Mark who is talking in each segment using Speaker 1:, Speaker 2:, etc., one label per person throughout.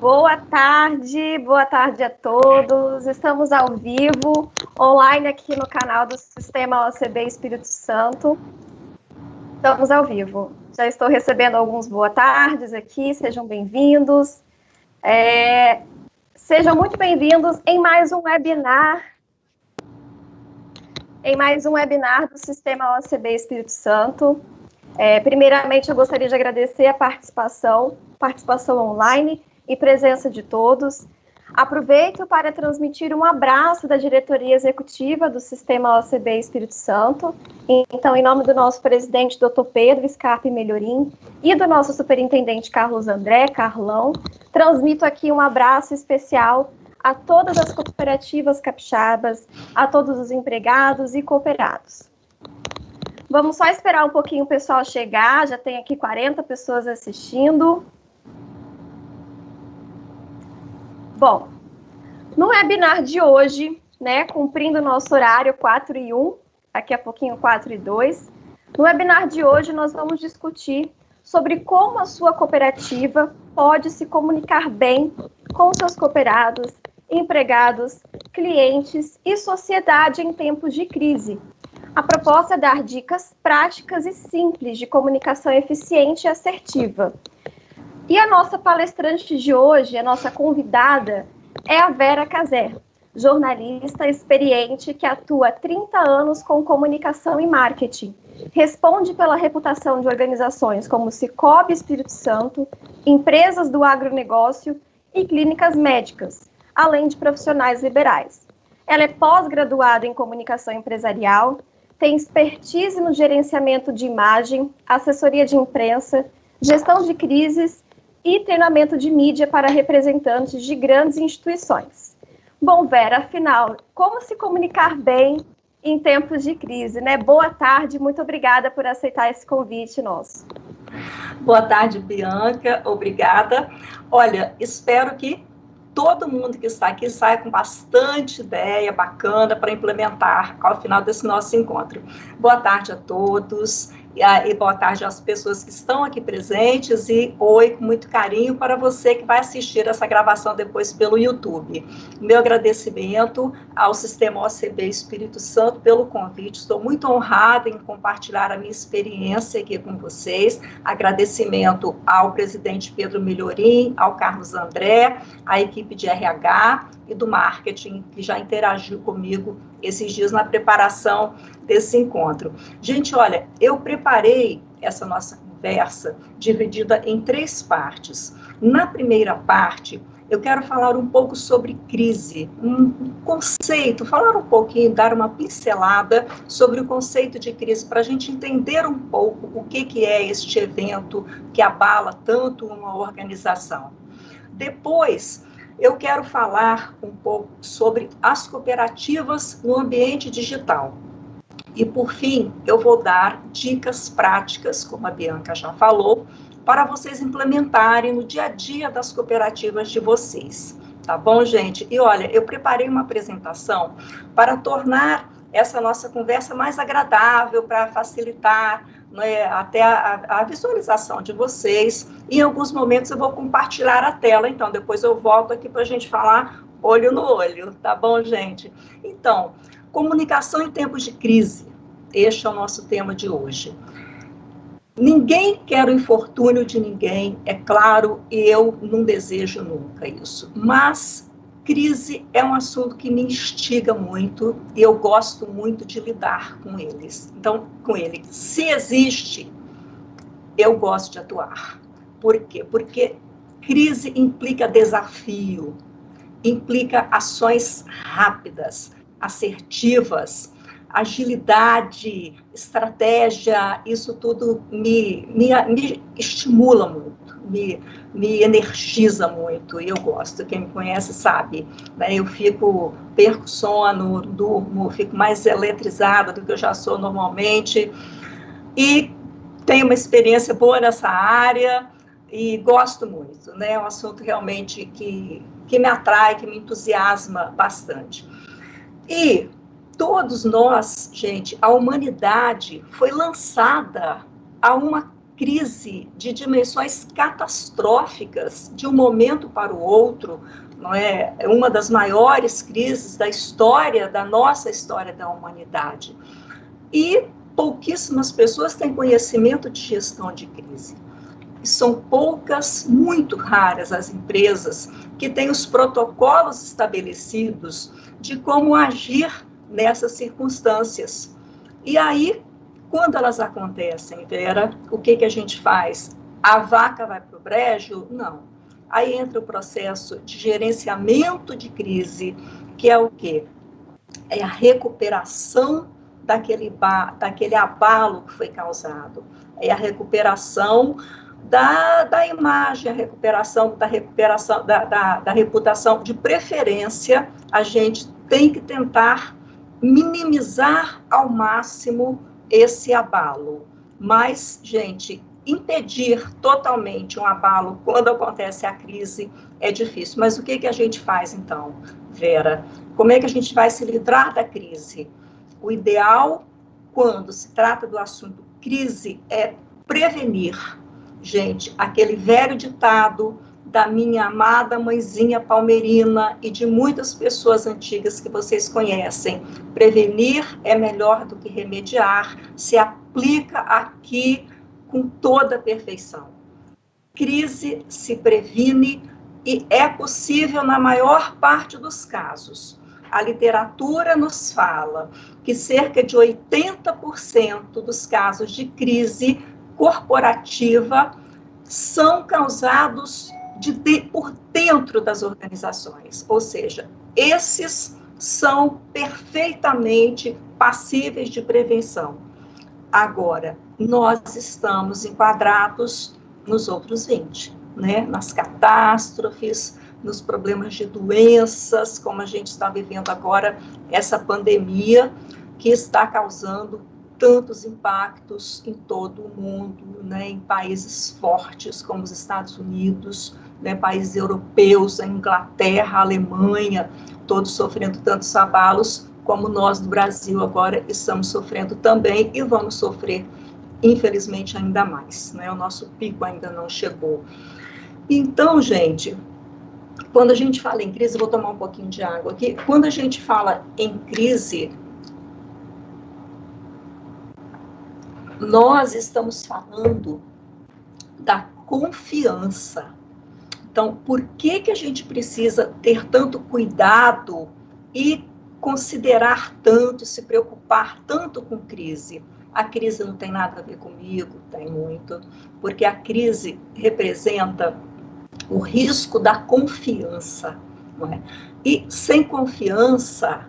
Speaker 1: Boa tarde a todos. Estamos ao vivo, online aqui no canal do Sistema OCB Espírito Santo. Estamos ao vivo. Já estou recebendo alguns boa tardes aqui, sejam bem-vindos. Sejam muito bem-vindos em mais um webinar. Do Sistema OCB Espírito Santo. Primeiramente, eu gostaria de agradecer a participação online e presença de todos. Aproveito para transmitir um abraço da diretoria executiva do Sistema OCB Espírito Santo. Então, em nome do nosso presidente, Dr. Pedro Scarpe Melhorim, e do nosso superintendente Carlos André, Carlão, transmito aqui um abraço especial a todas as cooperativas capixabas, a todos os empregados e cooperados. Vamos só esperar um pouquinho o pessoal chegar, já tem aqui 40 pessoas assistindo. Bom, no webinar de hoje, cumprindo o nosso horário 4:01, daqui a pouquinho 4:02, no webinar de hoje nós vamos discutir sobre como a sua cooperativa pode se comunicar bem com seus cooperados, empregados, clientes e sociedade em tempos de crise. A proposta é dar dicas práticas e simples de comunicação eficiente e assertiva. E a nossa palestrante de hoje, a nossa convidada, é a Vera Caser, jornalista experiente que atua há 30 anos com comunicação e marketing. Responde pela reputação de organizações como Cicobi Espírito Santo, empresas do agronegócio e clínicas médicas, além de profissionais liberais. Ela é pós-graduada em comunicação empresarial, tem expertise no gerenciamento de imagem, assessoria de imprensa, gestão de crises e treinamento de mídia para representantes de grandes instituições. Bom, Vera, afinal, como se comunicar bem em tempos de crise, né? Boa tarde, muito obrigada por aceitar esse convite nosso.
Speaker 2: Boa tarde, Bianca, obrigada. Olha, espero que todo mundo que está aqui saia com bastante ideia bacana para implementar ao final desse nosso encontro. Boa tarde a todos. E boa tarde às pessoas que estão aqui presentes e oi, com muito carinho para você que vai assistir essa gravação depois pelo YouTube. Meu agradecimento ao Sistema OCB Espírito Santo pelo convite, estou muito honrada em compartilhar a minha experiência aqui com vocês. Agradecimento ao presidente Pedro Melhorim, ao Carlos André, à equipe de RH e do marketing, que já interagiu comigo esses dias na preparação desse encontro. Gente, olha, eu preparei essa nossa conversa dividida em 3 partes. Na primeira parte, eu quero falar um pouco sobre crise, um conceito, falar um pouquinho, dar uma pincelada sobre o conceito de crise, para a gente entender um pouco o que é este evento que abala tanto uma organização. Depois, eu quero falar um pouco sobre as cooperativas no ambiente digital. E, por fim, eu vou dar dicas práticas, como a Bianca já falou, para vocês implementarem no dia a dia das cooperativas de vocês. Tá bom, gente? E, olha, eu preparei uma apresentação para tornar essa nossa conversa mais agradável, para facilitar até a visualização de vocês. Em alguns momentos eu vou compartilhar a tela, então depois eu volto aqui para a gente falar olho no olho, tá bom, gente? Então, comunicação em tempos de crise, este é o nosso tema de hoje. Ninguém quer o infortúnio de ninguém, é claro, e eu não desejo nunca isso, mas crise é um assunto que me instiga muito e eu gosto muito de lidar com eles. Então, com ele, se existe, eu gosto de atuar. Por quê? Porque crise implica desafio, implica ações rápidas, assertivas, agilidade, estratégia, isso tudo me estimula muito, me energiza muito, e eu gosto, quem me conhece sabe, né? Eu perco sono, durmo, fico mais eletrizada do que eu já sou normalmente, e tenho uma experiência boa nessa área, e gosto muito, né? É um assunto realmente que me atrai, que me entusiasma bastante. E todos nós, gente, a humanidade foi lançada a uma crise de dimensões catastróficas, de um momento para o outro, não é? É uma das maiores crises da história, da nossa história da humanidade. E pouquíssimas pessoas têm conhecimento de gestão de crise. E são poucas, muito raras as empresas que têm os protocolos estabelecidos de como agir nessas circunstâncias. E aí, quando elas acontecem, Vera, o que a gente faz? A vaca vai para o brejo? Não. Aí entra o processo de gerenciamento de crise, que é o quê? É a recuperação daquele abalo que foi causado. É a recuperação da imagem, a recuperação da reputação. De preferência, a gente tem que tentar minimizar ao máximo esse abalo. Mas, gente, impedir totalmente um abalo quando acontece a crise é difícil. Mas o que a gente faz, então, Vera? Como é que a gente vai se livrar da crise? O ideal, quando se trata do assunto crise, é prevenir. Gente, aquele velho ditado da minha amada mãezinha palmeirina e de muitas pessoas antigas que vocês conhecem. Prevenir é melhor do que remediar, se aplica aqui com toda a perfeição. Crise se previne e é possível na maior parte dos casos. A literatura nos fala que cerca de 80% dos casos de crise corporativa são causados por dentro das organizações, ou seja, esses são perfeitamente passíveis de prevenção. Agora, nós estamos enquadrados nos outros 20, né? Nas catástrofes, nos problemas de doenças, como a gente está vivendo agora, essa pandemia que está causando tantos impactos em todo o mundo, né? Em países fortes como os Estados Unidos, né? Países europeus, a Inglaterra, a Alemanha, todos sofrendo tantos abalos, como nós do Brasil agora estamos sofrendo também e vamos sofrer, infelizmente, ainda mais, né? O nosso pico ainda não chegou. Então, gente, quando a gente fala em crise, vou tomar um pouquinho de água aqui, quando a gente fala em crise, nós estamos falando da confiança. Então, por que a gente precisa ter tanto cuidado e considerar tanto, se preocupar tanto com crise? A crise não tem nada a ver comigo, tem muito, porque a crise representa o risco da confiança, não é? E sem confiança,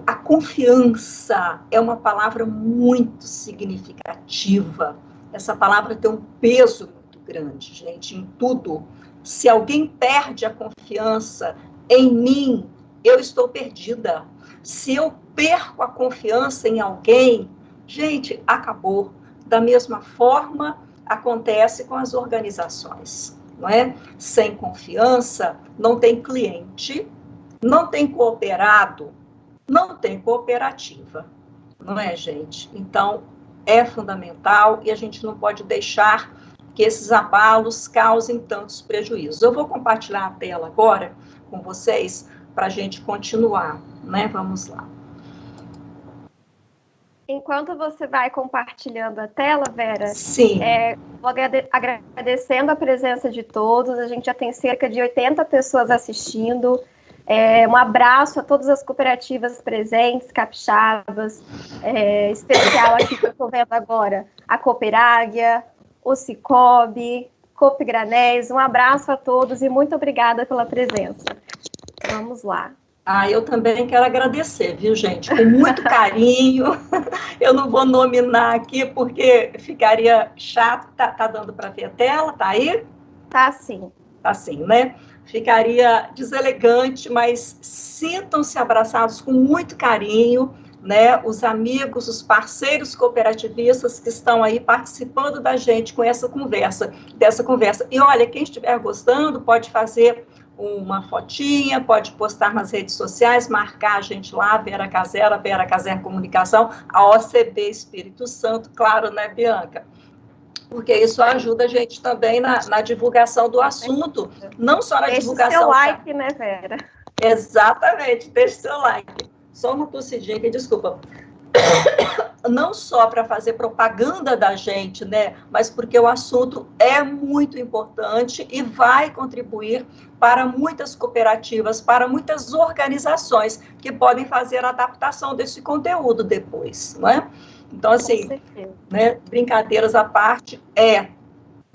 Speaker 2: a confiança é uma palavra muito significativa. Essa palavra tem um peso muito grande, gente, em tudo. Se alguém perde a confiança em mim, eu estou perdida. Se eu perco a confiança em alguém, gente, acabou. Da mesma forma, acontece com as organizações, não é? Sem confiança, não tem cliente, não tem cooperado, não tem cooperativa, não é, gente? Então, é fundamental e a gente não pode deixar que esses abalos causem tantos prejuízos. Eu vou compartilhar a tela agora com vocês para a gente continuar, né? Vamos lá.
Speaker 1: Enquanto você vai compartilhando a tela, Vera,
Speaker 2: sim,
Speaker 1: vou agradecendo a presença de todos. A gente já tem cerca de 80 pessoas assistindo. Um abraço a todas as cooperativas presentes, capixabas, especial aqui que eu estou vendo agora, a Cooperáguia, o Cicobi, Coopgranéis. Um abraço a todos e muito obrigada pela presença. Vamos lá.
Speaker 2: Eu também quero agradecer, viu, gente? Com muito carinho. Eu não vou nominar aqui porque ficaria chato. Tá dando para ver a tela? Tá aí?
Speaker 1: Tá sim.
Speaker 2: Tá sim, né? Ficaria deselegante, mas sintam-se abraçados com muito carinho, né? Os amigos, os parceiros cooperativistas que estão aí participando da gente com essa conversa, dessa conversa. E olha, quem estiver gostando pode fazer uma fotinha, pode postar nas redes sociais, marcar a gente lá, Vera Caser Comunicação, a OCB Espírito Santo, claro, né, Bianca? porque isso ajuda a gente também na divulgação do assunto, não só na divulgação...
Speaker 1: Deixe seu like, né, Vera?
Speaker 2: Exatamente, deixe seu like. Só uma tossidinha aqui, desculpa. Não só para fazer propaganda da gente, né, mas porque o assunto é muito importante e vai contribuir para muitas cooperativas, para muitas organizações que podem fazer a adaptação desse conteúdo depois, não é? Então, assim, né, brincadeiras à parte, é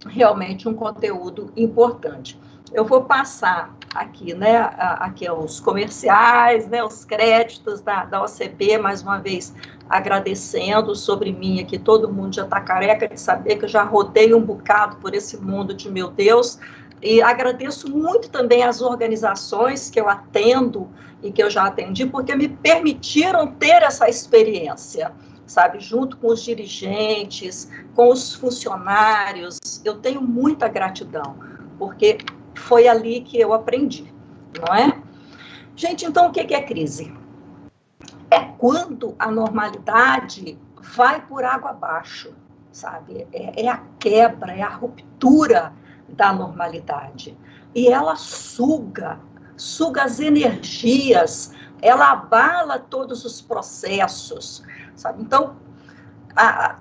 Speaker 2: realmente um conteúdo importante. Eu vou passar aqui, né, aqui os comerciais, né, os créditos da OCB, mais uma vez agradecendo sobre mim aqui, todo mundo já está careca de saber que eu já rodei um bocado por esse mundo de meu Deus, e agradeço muito também as organizações que eu atendo e que eu já atendi, porque me permitiram ter essa experiência, sabe, junto com os dirigentes, com os funcionários. Eu tenho muita gratidão, porque foi ali que eu aprendi, não é? Gente, então o que é crise? É quando a normalidade vai por água abaixo, sabe? É a quebra, é a ruptura da normalidade. E ela suga as energias, ela abala todos os processos, sabe? Então,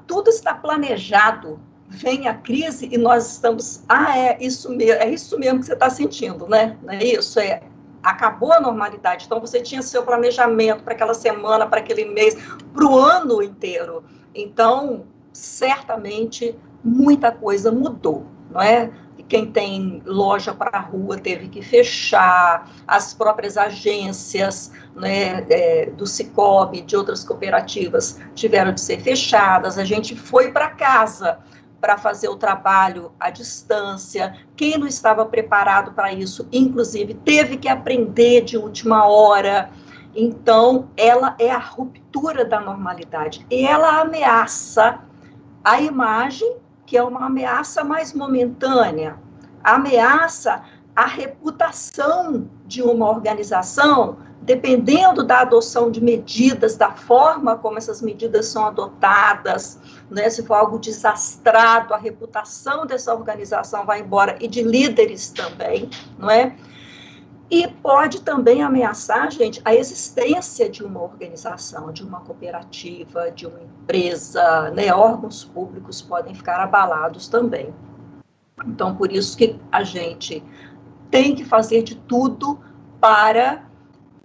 Speaker 2: tudo está planejado. Vem a crise e nós estamos... é isso mesmo que você está sentindo, né? Não é isso? Acabou a normalidade. Então, você tinha seu planejamento para aquela semana, para aquele mês, para o ano inteiro. Então, certamente, muita coisa mudou, não é? Quem tem loja para a rua teve que fechar, as próprias agências, né, do Sicoob, de outras cooperativas, tiveram de ser fechadas, a gente foi para casa para fazer o trabalho à distância. Quem não estava preparado para isso, inclusive, teve que aprender de última hora. Então, ela é a ruptura da normalidade. E ela ameaça a imagem, que é uma ameaça mais momentânea, ameaça a reputação de uma organização, dependendo da adoção de medidas, da forma como essas medidas são adotadas, né? Se for algo desastrado, a reputação dessa organização vai embora, e de líderes também, não é? E pode também ameaçar, gente, a existência de uma organização, de uma cooperativa, de uma empresa, né? Órgãos públicos podem ficar abalados também. Então, por isso que a gente tem que fazer de tudo para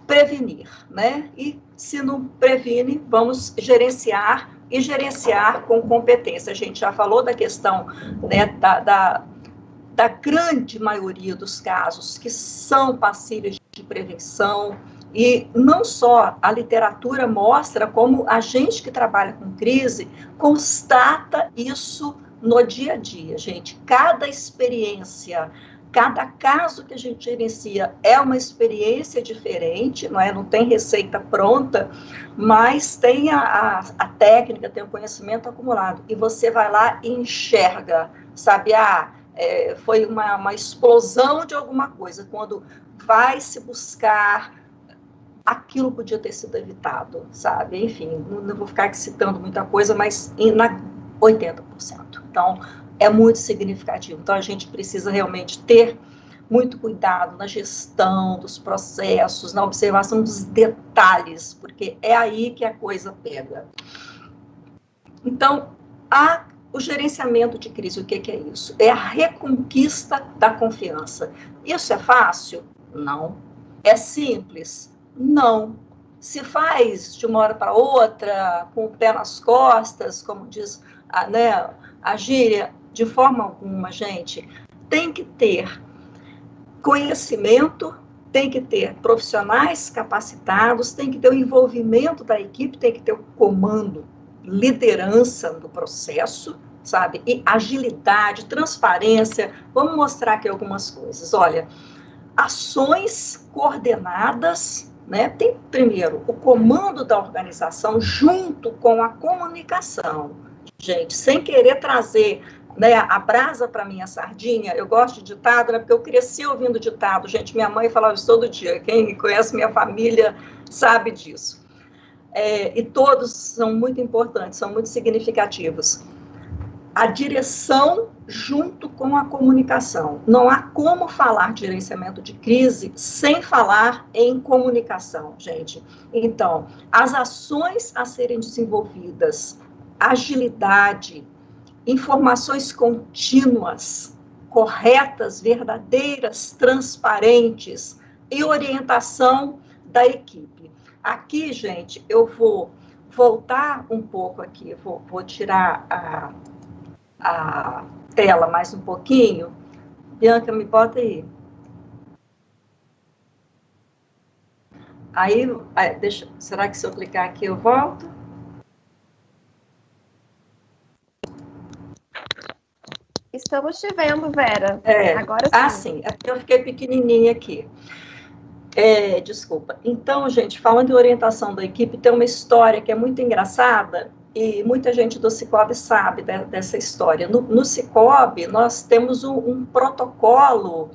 Speaker 2: prevenir, né? E se não previne, vamos gerenciar e gerenciar com competência. A gente já falou da questão, né, da grande maioria dos casos que são passíveis de prevenção, e não só a literatura mostra, como a gente que trabalha com crise constata isso no dia a dia, gente. Cada experiência, cada caso que a gente gerencia é uma experiência diferente, não é? Não tem receita pronta, mas tem a técnica, tem o conhecimento acumulado, e você vai lá e enxerga, sabe? Foi uma explosão de alguma coisa, quando vai se buscar, aquilo podia ter sido evitado, sabe? Enfim, não vou ficar aqui citando muita coisa, mas 80%. Então, é muito significativo. Então, a gente precisa realmente ter muito cuidado na gestão dos processos, na observação dos detalhes, porque é aí que a coisa pega. Então, o gerenciamento de crise, o que é isso? É a reconquista da confiança. Isso é fácil? Não. É simples? Não. Se faz de uma hora para outra, com o pé nas costas, como diz a gíria, de forma alguma, gente. Tem que ter conhecimento, tem que ter profissionais capacitados, tem que ter o envolvimento da equipe, tem que ter o comando, liderança do processo, sabe? E agilidade, transparência. Vamos mostrar aqui algumas coisas. Olha, ações coordenadas, né? Tem, primeiro, o comando da organização junto com a comunicação. Gente, sem querer trazer, né, a brasa para minha sardinha, eu gosto de ditado, né, porque eu cresci ouvindo ditado. Gente, minha mãe falava isso todo dia. Quem conhece minha família sabe disso. E todos são muito importantes, são muito significativos. a direção junto com a comunicação. Não há como falar de gerenciamento de crise sem falar em comunicação, gente. Então, as ações a serem desenvolvidas, agilidade, informações contínuas, corretas, verdadeiras, transparentes e orientação da equipe. Aqui, gente, eu vou voltar um pouco aqui, vou tirar a tela mais um pouquinho. Bianca, me bota aí. Aí, será que se eu clicar aqui eu volto?
Speaker 1: Estamos te vendo, Vera. Agora sim.
Speaker 2: Ah, sim. Eu fiquei pequenininha aqui. Desculpa. Então, gente, falando em orientação da equipe, tem uma história que é muito engraçada e muita gente do Sicoob sabe dessa história. No Sicoob, nós temos um protocolo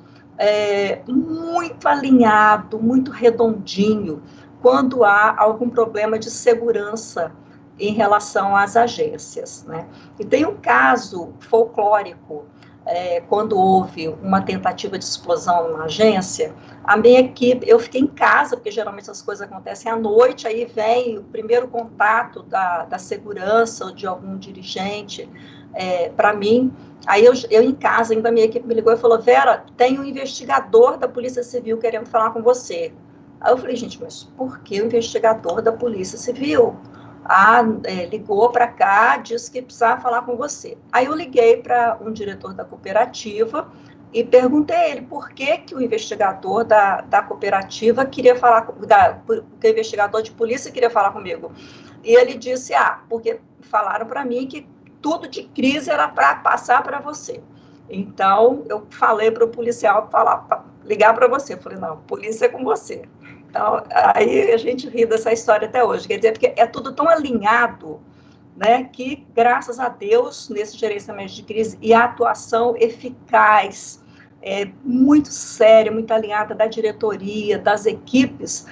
Speaker 2: muito alinhado, muito redondinho, quando há algum problema de segurança em relação às agências, né? E tem um caso folclórico, quando houve uma tentativa de explosão numa agência, a minha equipe, eu fiquei em casa, porque geralmente essas coisas acontecem à noite, aí vem o primeiro contato da segurança ou de algum dirigente para mim, aí eu em casa, ainda a minha equipe me ligou e falou, Vera, tem um investigador da Polícia Civil querendo falar com você. Aí eu falei, gente, mas por que o investigador da Polícia Civil? Ligou para cá, disse que precisava falar com você. Aí eu liguei para um diretor da cooperativa e perguntei a ele por que o investigador da cooperativa queria falar, que o investigador de polícia queria falar comigo. E ele disse, porque falaram para mim que tudo de crise era para passar para você. Então, eu falei para o policial ligar para você. Eu falei, não, polícia é com você. Então, aí a gente ri dessa história até hoje, quer dizer, porque é tudo tão alinhado, né, que graças a Deus, nesse gerenciamento de crise e a atuação eficaz, muito séria, muito alinhada da diretoria, das equipes,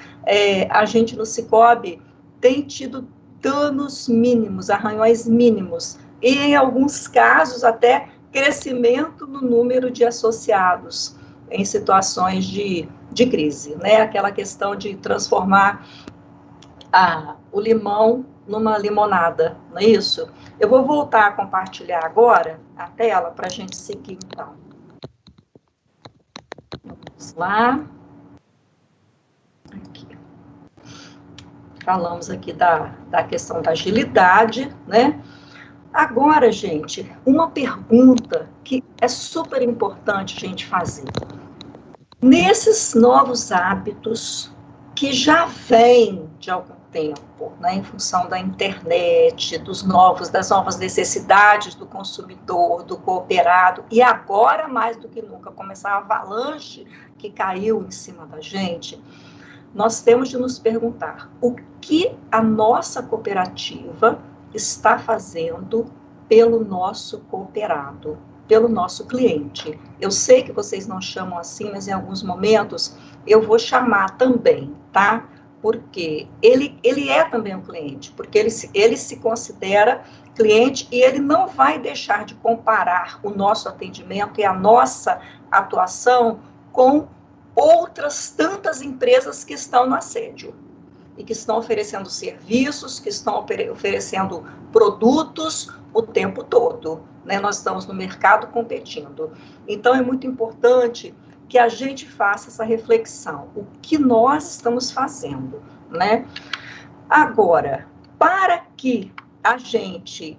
Speaker 2: a gente no Sicoob tem tido danos mínimos, arranhões mínimos, e em alguns casos até crescimento no número de associados em situações de crise, né? Aquela questão de transformar o limão numa limonada, não é isso? Eu vou voltar a compartilhar agora a tela para a gente seguir, então. Vamos lá. Aqui. Falamos aqui da questão da agilidade, né? Agora, gente, uma pergunta que é super importante a gente fazer. Nesses novos hábitos que já vêm de algum tempo, né, em função da internet, das novas necessidades do consumidor, do cooperado, e agora, mais do que nunca, começar a avalanche que caiu em cima da gente, nós temos de nos perguntar o que a nossa cooperativa está fazendo pelo nosso cooperado, pelo nosso cliente. Eu sei que vocês não chamam assim, mas em alguns momentos eu vou chamar também, tá? Porque ele é também um cliente, porque ele se considera cliente e ele não vai deixar de comparar o nosso atendimento e a nossa atuação com outras tantas empresas que estão no assédio e que estão oferecendo serviços, que estão oferecendo produtos o tempo todo, né? Nós estamos no mercado competindo. Então, é muito importante que a gente faça essa reflexão. O que nós estamos fazendo, né? Agora, para que a gente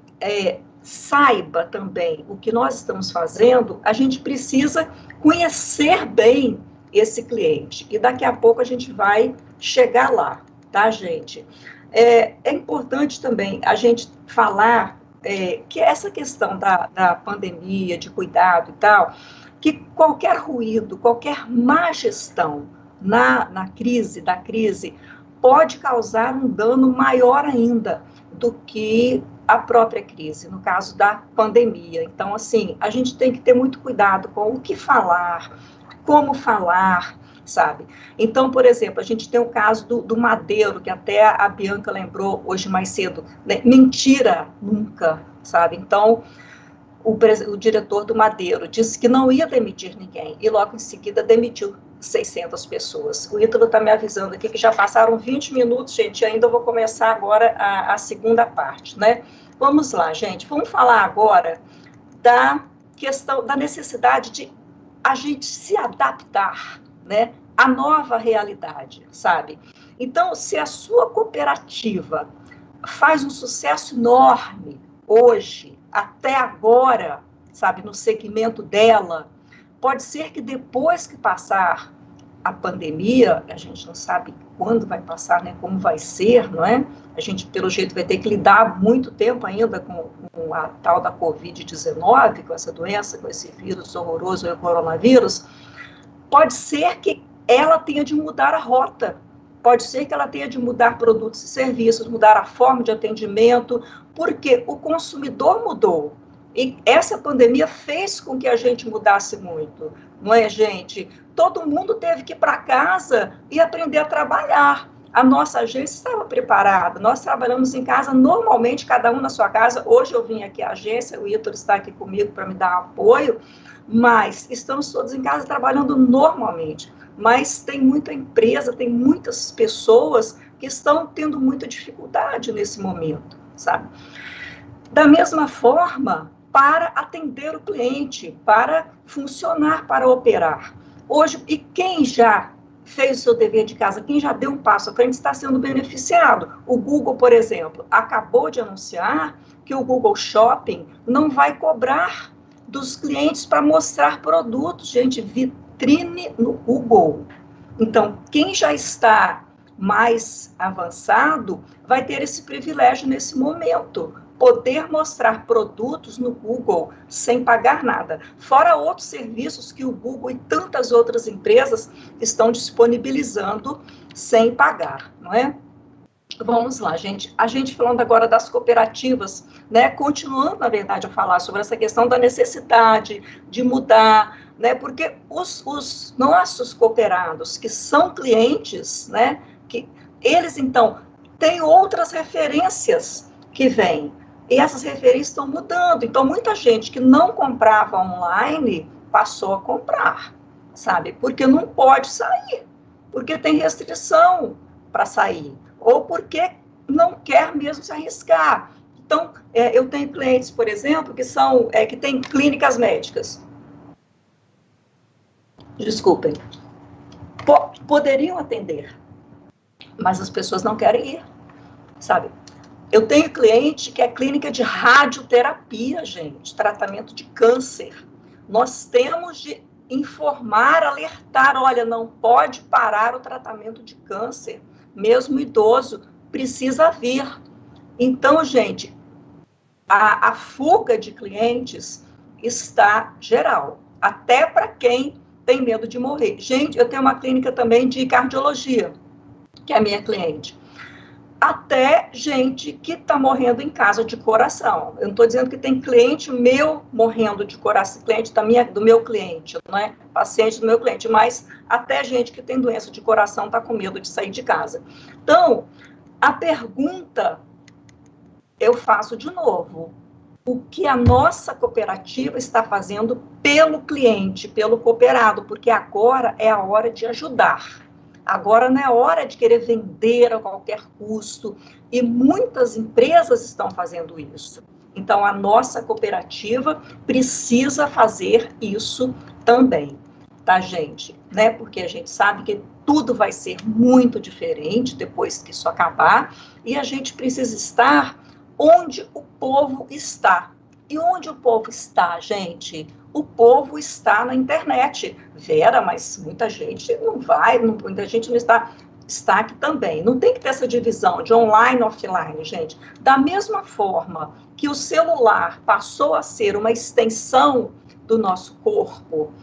Speaker 2: saiba também o que nós estamos fazendo, a gente precisa conhecer bem esse cliente. E daqui a pouco a gente vai chegar lá, tá, gente? É importante também a gente falar que essa questão da pandemia, de cuidado e tal, que qualquer ruído, qualquer má gestão da crise, pode causar um dano maior ainda do que a própria crise, no caso da pandemia. Então, assim, a gente tem que ter muito cuidado com o que falar, como falar, sabe? Então, por exemplo, a gente tem o caso do Madeiro, que até a Bianca lembrou hoje mais cedo, né? Mentira nunca, sabe? Então, o diretor do Madeiro disse que não ia demitir ninguém, e logo em seguida demitiu 600 pessoas. O Ítalo está me avisando aqui que já passaram 20 minutos, gente, e ainda vou começar agora a segunda parte, né? Vamos lá, gente, vamos falar agora da questão da necessidade de a gente se adaptar, né, à nova realidade, sabe? Então, se a sua cooperativa faz um sucesso enorme hoje, até agora, sabe, no segmento dela, pode ser que depois que passar a pandemia, a gente não sabe quando vai passar, né, como vai ser, não é? A gente, pelo jeito, vai ter que lidar muito tempo ainda com a tal da Covid-19, com essa doença, com esse vírus horroroso, o coronavírus. Pode ser que ela tenha de mudar a rota, pode ser que ela tenha de mudar produtos e serviços, mudar a forma de atendimento, porque o consumidor mudou. E essa pandemia fez com que a gente mudasse muito, não é, gente? Todo mundo teve que ir para casa e aprender a trabalhar. A nossa agência estava preparada, nós trabalhamos em casa normalmente, cada um na sua casa. Hoje eu vim aqui à agência, o Ítalo está aqui comigo para me dar apoio, mas estamos todos em casa trabalhando normalmente. Mas tem muita empresa, tem muitas pessoas que estão tendo muita dificuldade nesse momento, sabe? Da mesma forma, para atender o cliente, para funcionar, para operar. Hoje, e quem já fez o seu dever de casa, quem já deu um passo à frente está sendo beneficiado. O Google, por exemplo, acabou de anunciar que o Google Shopping não vai cobrar dos clientes para mostrar produtos, gente, vitrine no Google. Então, quem já está mais avançado vai ter esse privilégio nesse momento, poder mostrar produtos no Google sem pagar nada, fora outros serviços que o Google e tantas outras empresas estão disponibilizando sem pagar, não é? Vamos lá, gente. A gente falando agora das cooperativas, né? Continuando, na verdade, a falar sobre essa questão da necessidade de mudar, né? Porque os nossos cooperados, que são clientes, né? Que eles, então, têm outras referências que vêm. E essas referências estão mudando. Então, muita gente que não comprava online passou a comprar, sabe? Porque não pode sair, porque tem restrição para sair, ou porque não quer mesmo se arriscar. Então, eu tenho clientes, por exemplo, que têm clínicas médicas. Desculpem. Poderiam atender, mas as pessoas não querem ir, sabe? Eu tenho cliente que é clínica de radioterapia, gente, tratamento de câncer. Nós temos de informar, alertar, olha, não pode parar o tratamento de câncer, mesmo idoso, precisa vir. Então, gente, a fuga de clientes está geral, até para quem tem medo de morrer. Gente, eu tenho uma clínica também de cardiologia, que é a minha cliente. Até gente que está morrendo em casa de coração. Eu não estou dizendo que tem cliente meu morrendo de coração, cliente do meu cliente, não é? Paciente do meu cliente, mas até gente que tem doença de coração está com medo de sair de casa. Então, a pergunta eu faço de novo. O que a nossa cooperativa está fazendo pelo cliente, pelo cooperado? Porque agora é a hora de ajudar. Agora não é hora de querer vender a qualquer custo, e muitas empresas estão fazendo isso. Então, a nossa cooperativa precisa fazer isso também, tá, gente? Né? Porque a gente sabe que tudo vai ser muito diferente depois que isso acabar, e a gente precisa estar onde o povo está. E onde o povo está, gente? O povo está na internet. Vera, mas muita gente não vai, muita gente não está aqui também. Não tem que ter essa divisão de online e offline, gente. Da mesma forma que o celular passou a ser uma extensão do nosso corpo,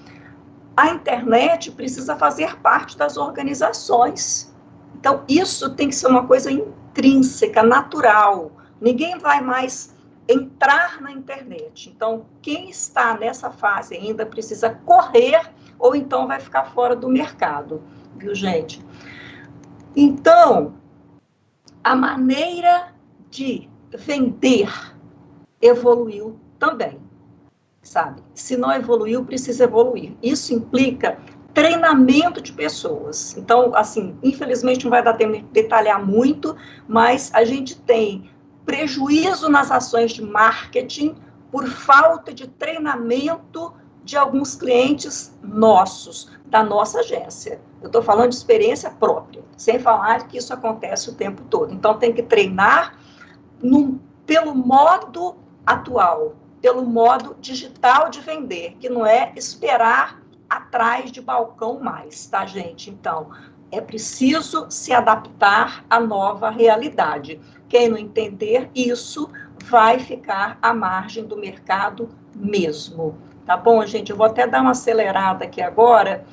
Speaker 2: a internet precisa fazer parte das organizações. Então, isso tem que ser uma coisa intrínseca, natural. Ninguém vai mais entrar na internet. Então, quem está nessa fase ainda precisa correr, ou então vai ficar fora do mercado, viu, gente? Então, a maneira de vender evoluiu também. sabe? Se não evoluiu, precisa evoluir. Isso implica treinamento de pessoas. Então, assim, infelizmente não vai dar tempo de detalhar muito, mas a gente tem prejuízo nas ações de marketing por falta de treinamento de alguns clientes nossos, da nossa agência. Eu estou falando de experiência própria, sem falar que isso acontece o tempo todo. Então, tem que treinar pelo modo atual, pelo modo digital de vender, que não é esperar atrás de balcão mais, tá, gente? Então, é preciso se adaptar à nova realidade. Quem não entender isso vai ficar à margem do mercado mesmo. Tá bom, gente? Eu vou até dar uma acelerada aqui agora.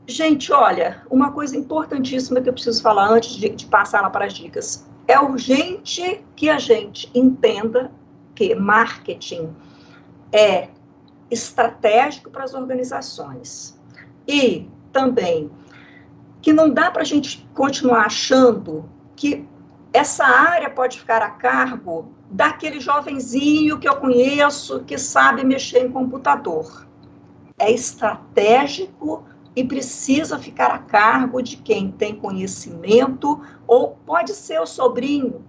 Speaker 2: Gente, olha, uma coisa importantíssima que eu preciso falar antes de passar lá para as dicas. É urgente que a gente entenda que marketing é estratégico para as organizações. E também que não dá para a gente continuar achando que essa área pode ficar a cargo daquele jovenzinho que eu conheço que sabe mexer em computador. É estratégico e precisa ficar a cargo de quem tem conhecimento, ou pode ser o sobrinho,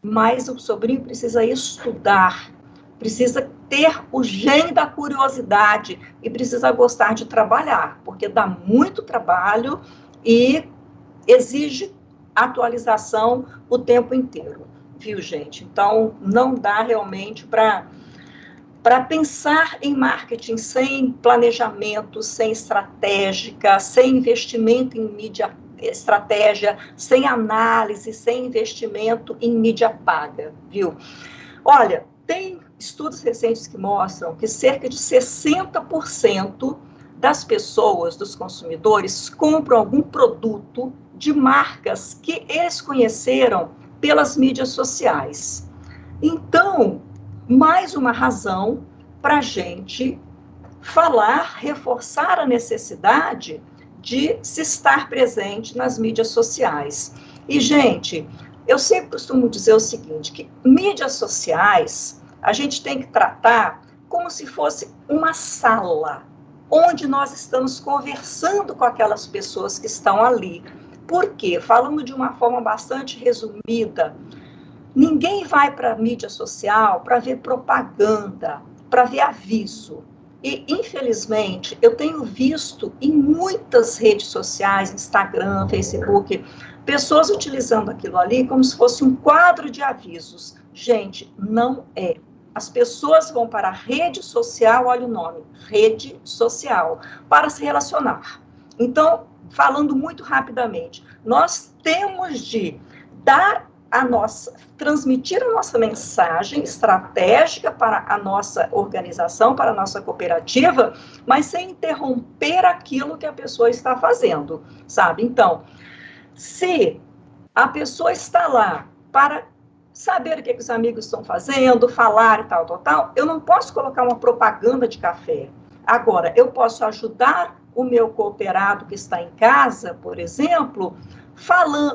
Speaker 2: mas o sobrinho precisa estudar, precisa ter o gene da curiosidade e precisa gostar de trabalhar, porque dá muito trabalho e exige atualização o tempo inteiro, viu, gente? Então, não dá realmente para pensar em marketing sem planejamento, sem estratégica, sem investimento em mídia, estratégia, sem análise, sem investimento em mídia paga, viu? Olha, tem estudos recentes que mostram que cerca de 60% das pessoas, dos consumidores, compram algum produto de marcas que eles conheceram pelas mídias sociais. Então, mais uma razão para a gente falar, reforçar a necessidade de se estar presente nas mídias sociais. E, gente, eu sempre costumo dizer o seguinte, que mídias sociais a gente tem que tratar como se fosse uma sala, onde nós estamos conversando com aquelas pessoas que estão ali. Por quê? Falando de uma forma bastante resumida, ninguém vai para a mídia social para ver propaganda, para ver aviso. E, infelizmente, eu tenho visto em muitas redes sociais, Instagram, Facebook, pessoas utilizando aquilo ali como se fosse um quadro de avisos. Gente, não é. As pessoas vão para a rede social, olha o nome, rede social, para se relacionar. Então, falando muito rapidamente, nós temos de transmitir a nossa mensagem estratégica para a nossa organização, para a nossa cooperativa, mas sem interromper aquilo que a pessoa está fazendo, sabe? Então, se a pessoa está lá para saber o que os amigos estão fazendo, falar e tal, eu não posso colocar uma propaganda de café. Agora, eu posso ajudar o meu cooperado que está em casa, por exemplo,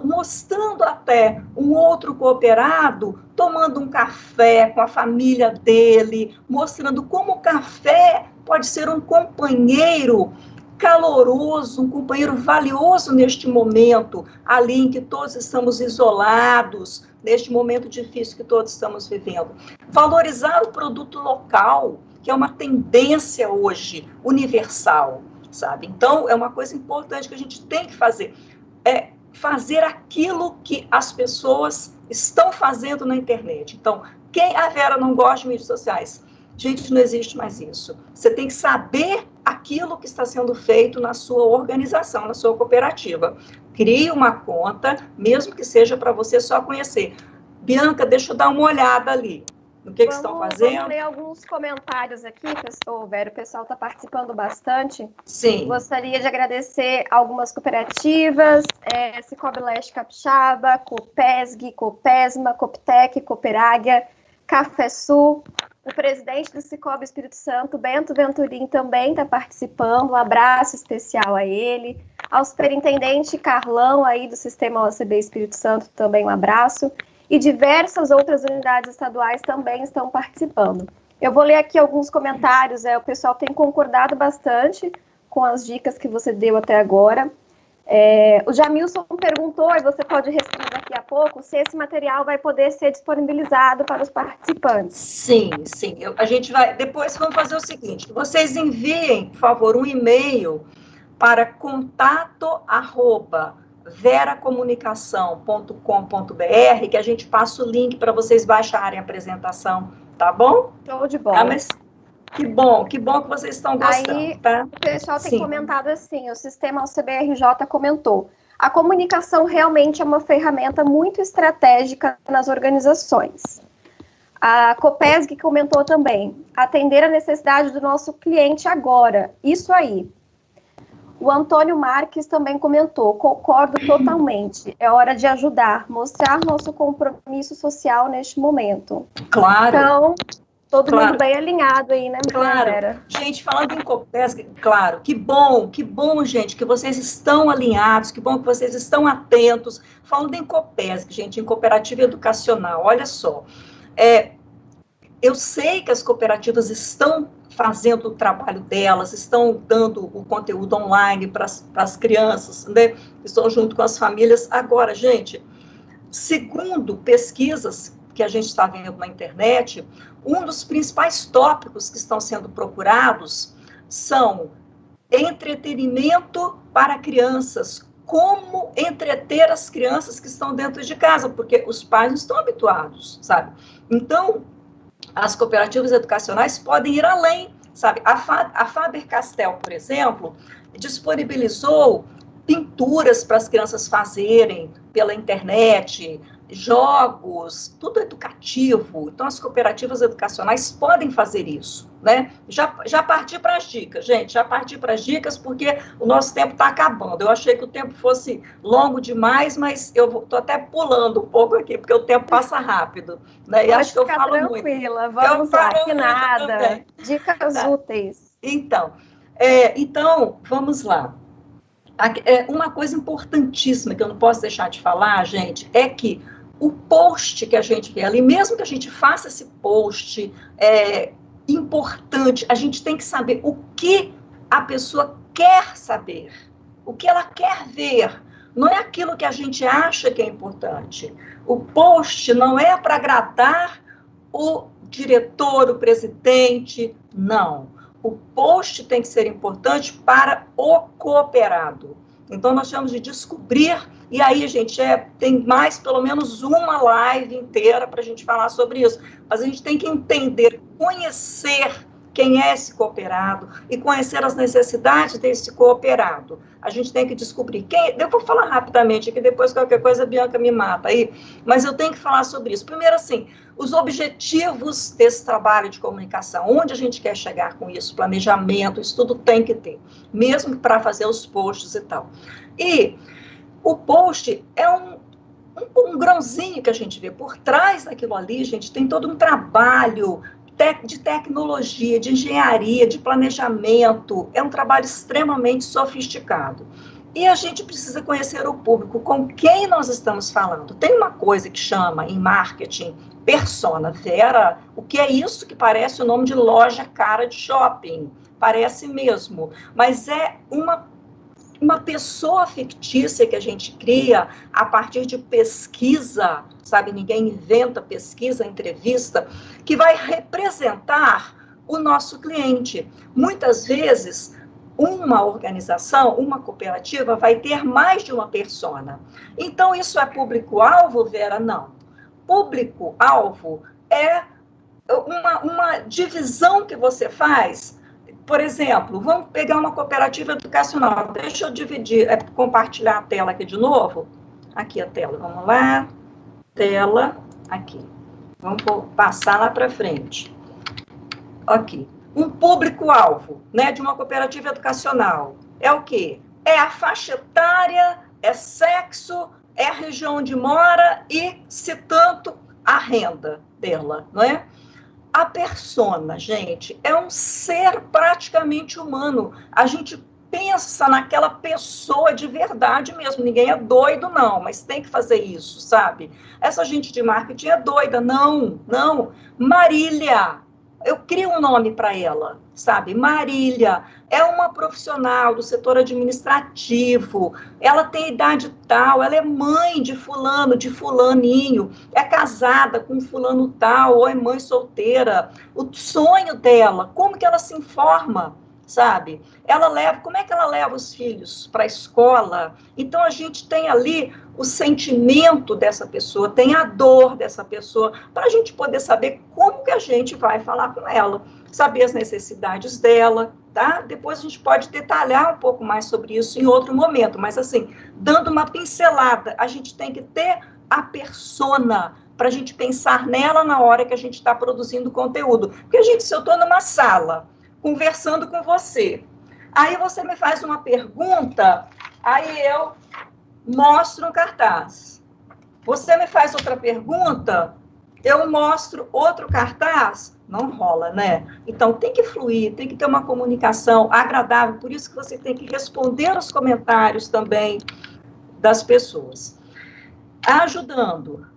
Speaker 2: mostrando até um outro cooperado tomando um café com a família dele, mostrando como o café pode ser um companheiro caloroso, um companheiro valioso neste momento, ali em que todos estamos isolados, neste momento difícil que todos estamos vivendo. Valorizar o produto local, que é uma tendência hoje universal, sabe? Então, é uma coisa importante que a gente tem que fazer, fazer aquilo que as pessoas estão fazendo na internet. Então, a Vera não gosta de mídias sociais. Gente, não existe mais isso. Você tem que saber aquilo que está sendo feito na sua organização, na sua cooperativa. Crie uma conta, mesmo que seja para você só conhecer. Bianca, deixa eu dar uma olhada ali. No que estão fazendo?
Speaker 1: Vamos ler alguns comentários aqui, Vera. O pessoal está participando bastante.
Speaker 2: Sim.
Speaker 1: Gostaria de agradecer algumas cooperativas, Cicobi Leste Capixaba, Copesg, Copesma, Coptec, Cooperáguia, Café Sul. O presidente do Cicobi Espírito Santo, Bento Venturim, também está participando. Um abraço especial a ele. Ao superintendente Carlão, aí do Sistema OCB Espírito Santo, também um abraço. E diversas outras unidades estaduais também estão participando. Eu vou ler aqui alguns comentários, o pessoal tem concordado bastante com as dicas que você deu até agora. O Jamilson perguntou, e você pode responder daqui a pouco, se esse material vai poder ser disponibilizado para os participantes.
Speaker 2: Sim. A gente vai... Depois vamos fazer o seguinte, vocês enviem, por favor, um e-mail para contato@veracomunicação.com.br, que a gente passa o link para vocês baixarem a apresentação, tá bom?
Speaker 1: Show de bola.
Speaker 2: Mas que bom que vocês estão gostando.
Speaker 1: Aí,
Speaker 2: tá?
Speaker 1: O pessoal tem comentado assim, o sistema CBRJ comentou, a comunicação realmente é uma ferramenta muito estratégica nas organizações. A Copesg comentou também, atender a necessidade do nosso cliente agora, isso aí. O Antônio Marques também comentou, concordo totalmente, é hora de ajudar, mostrar nosso compromisso social neste momento.
Speaker 2: Claro.
Speaker 1: Então, todo mundo bem alinhado aí, né,
Speaker 2: Vera? Gente, falando em Copesg, claro, que bom, gente, que vocês estão alinhados, que bom que vocês estão atentos. Falando em Copesg, gente, em cooperativa educacional, olha só, eu sei que as cooperativas estão fazendo o trabalho delas, estão dando o conteúdo online para as crianças, né? Estão junto com as famílias. Agora, gente, segundo pesquisas que a gente está vendo na internet, um dos principais tópicos que estão sendo procurados são entretenimento para crianças, como entreter as crianças que estão dentro de casa, porque os pais não estão habituados, sabe? Então, as cooperativas educacionais podem ir além, sabe? A Faber-Castell, por exemplo, disponibilizou pinturas para as crianças fazerem pela internet, jogos, tudo educativo. Então, as cooperativas educacionais podem fazer isso, né? Já parti para as dicas, gente, porque o nosso tempo está acabando. Eu achei que o tempo fosse longo demais, mas eu estou até pulando um pouco aqui, porque o tempo passa rápido, né? E acho que eu falo
Speaker 1: tranquila,
Speaker 2: muito.
Speaker 1: Vamos lá, que nada. Dicas úteis.
Speaker 2: Então, vamos lá. Uma coisa importantíssima que eu não posso deixar de falar, gente, é que o post que a gente vê ali, mesmo que a gente faça esse post, importante, a gente tem que saber o que a pessoa quer saber, o que ela quer ver. Não é aquilo que a gente acha que é importante. O post não é para agradar o diretor, o presidente, não. O post tem que ser importante para o cooperado. Então, nós temos de descobrir, e aí, gente, tem mais pelo menos uma live inteira para a gente falar sobre isso. Mas a gente tem que entender, conhecer quem é esse cooperado e conhecer as necessidades desse cooperado. A gente tem que descobrir quem... Eu vou falar rapidamente aqui, depois qualquer coisa a Bianca me mata aí, mas eu tenho que falar sobre isso. Primeiro, assim, os objetivos desse trabalho de comunicação, onde a gente quer chegar com isso, planejamento, isso tudo tem que ter, mesmo para fazer os posts e tal. E o post é um grãozinho que a gente vê. Por trás daquilo ali, gente, tem todo um trabalho de tecnologia, de engenharia, de planejamento. É um trabalho extremamente sofisticado. E a gente precisa conhecer o público, com quem nós estamos falando. Tem uma coisa que chama, em marketing, persona. Vera, o que é isso que parece o nome de loja cara de shopping? Parece mesmo. Mas é uma pessoa fictícia que a gente cria a partir de pesquisa, sabe? Ninguém inventa pesquisa, entrevista, que vai representar o nosso cliente. Muitas vezes, uma organização, uma cooperativa, vai ter mais de uma persona. Então, isso é público-alvo, Vera? Não. Público-alvo é uma divisão que você faz. Por exemplo, vamos pegar uma cooperativa educacional. Deixa eu dividir, compartilhar a tela aqui de novo. Aqui a tela, vamos lá. Tela, aqui. Vamos passar lá para frente. Aqui. Um público-alvo, né, de uma cooperativa educacional. É o quê? É a faixa etária, é sexo, é a região onde mora e, se tanto, a renda dela, não é? A persona, gente, é um ser praticamente humano. A gente pensa naquela pessoa de verdade mesmo. Ninguém é doido, não, mas tem que fazer isso, sabe? Essa gente de marketing é doida. Não. Marília, eu crio um nome para ela, sabe? Marília é uma profissional do setor administrativo, ela tem idade tal, ela é mãe de fulano, de fulaninho, é casada com fulano tal, ou é mãe solteira. O sonho dela, como que ela se informa, sabe? Como é que ela leva os filhos para a escola? Então, a gente tem ali o sentimento dessa pessoa, tem a dor dessa pessoa, para a gente poder saber como que a gente vai falar com ela, saber as necessidades dela, tá? Depois a gente pode detalhar um pouco mais sobre isso em outro momento, mas assim, dando uma pincelada, a gente tem que ter a persona para a gente pensar nela na hora que a gente está produzindo conteúdo. Porque, gente, se eu estou numa sala conversando com você, aí você me faz uma pergunta, aí eu mostro um cartaz. Você me faz outra pergunta, eu mostro outro cartaz, não rola, né? Então, tem que fluir, tem que ter uma comunicação agradável, por isso que você tem que responder aos comentários também das pessoas. Ajudando,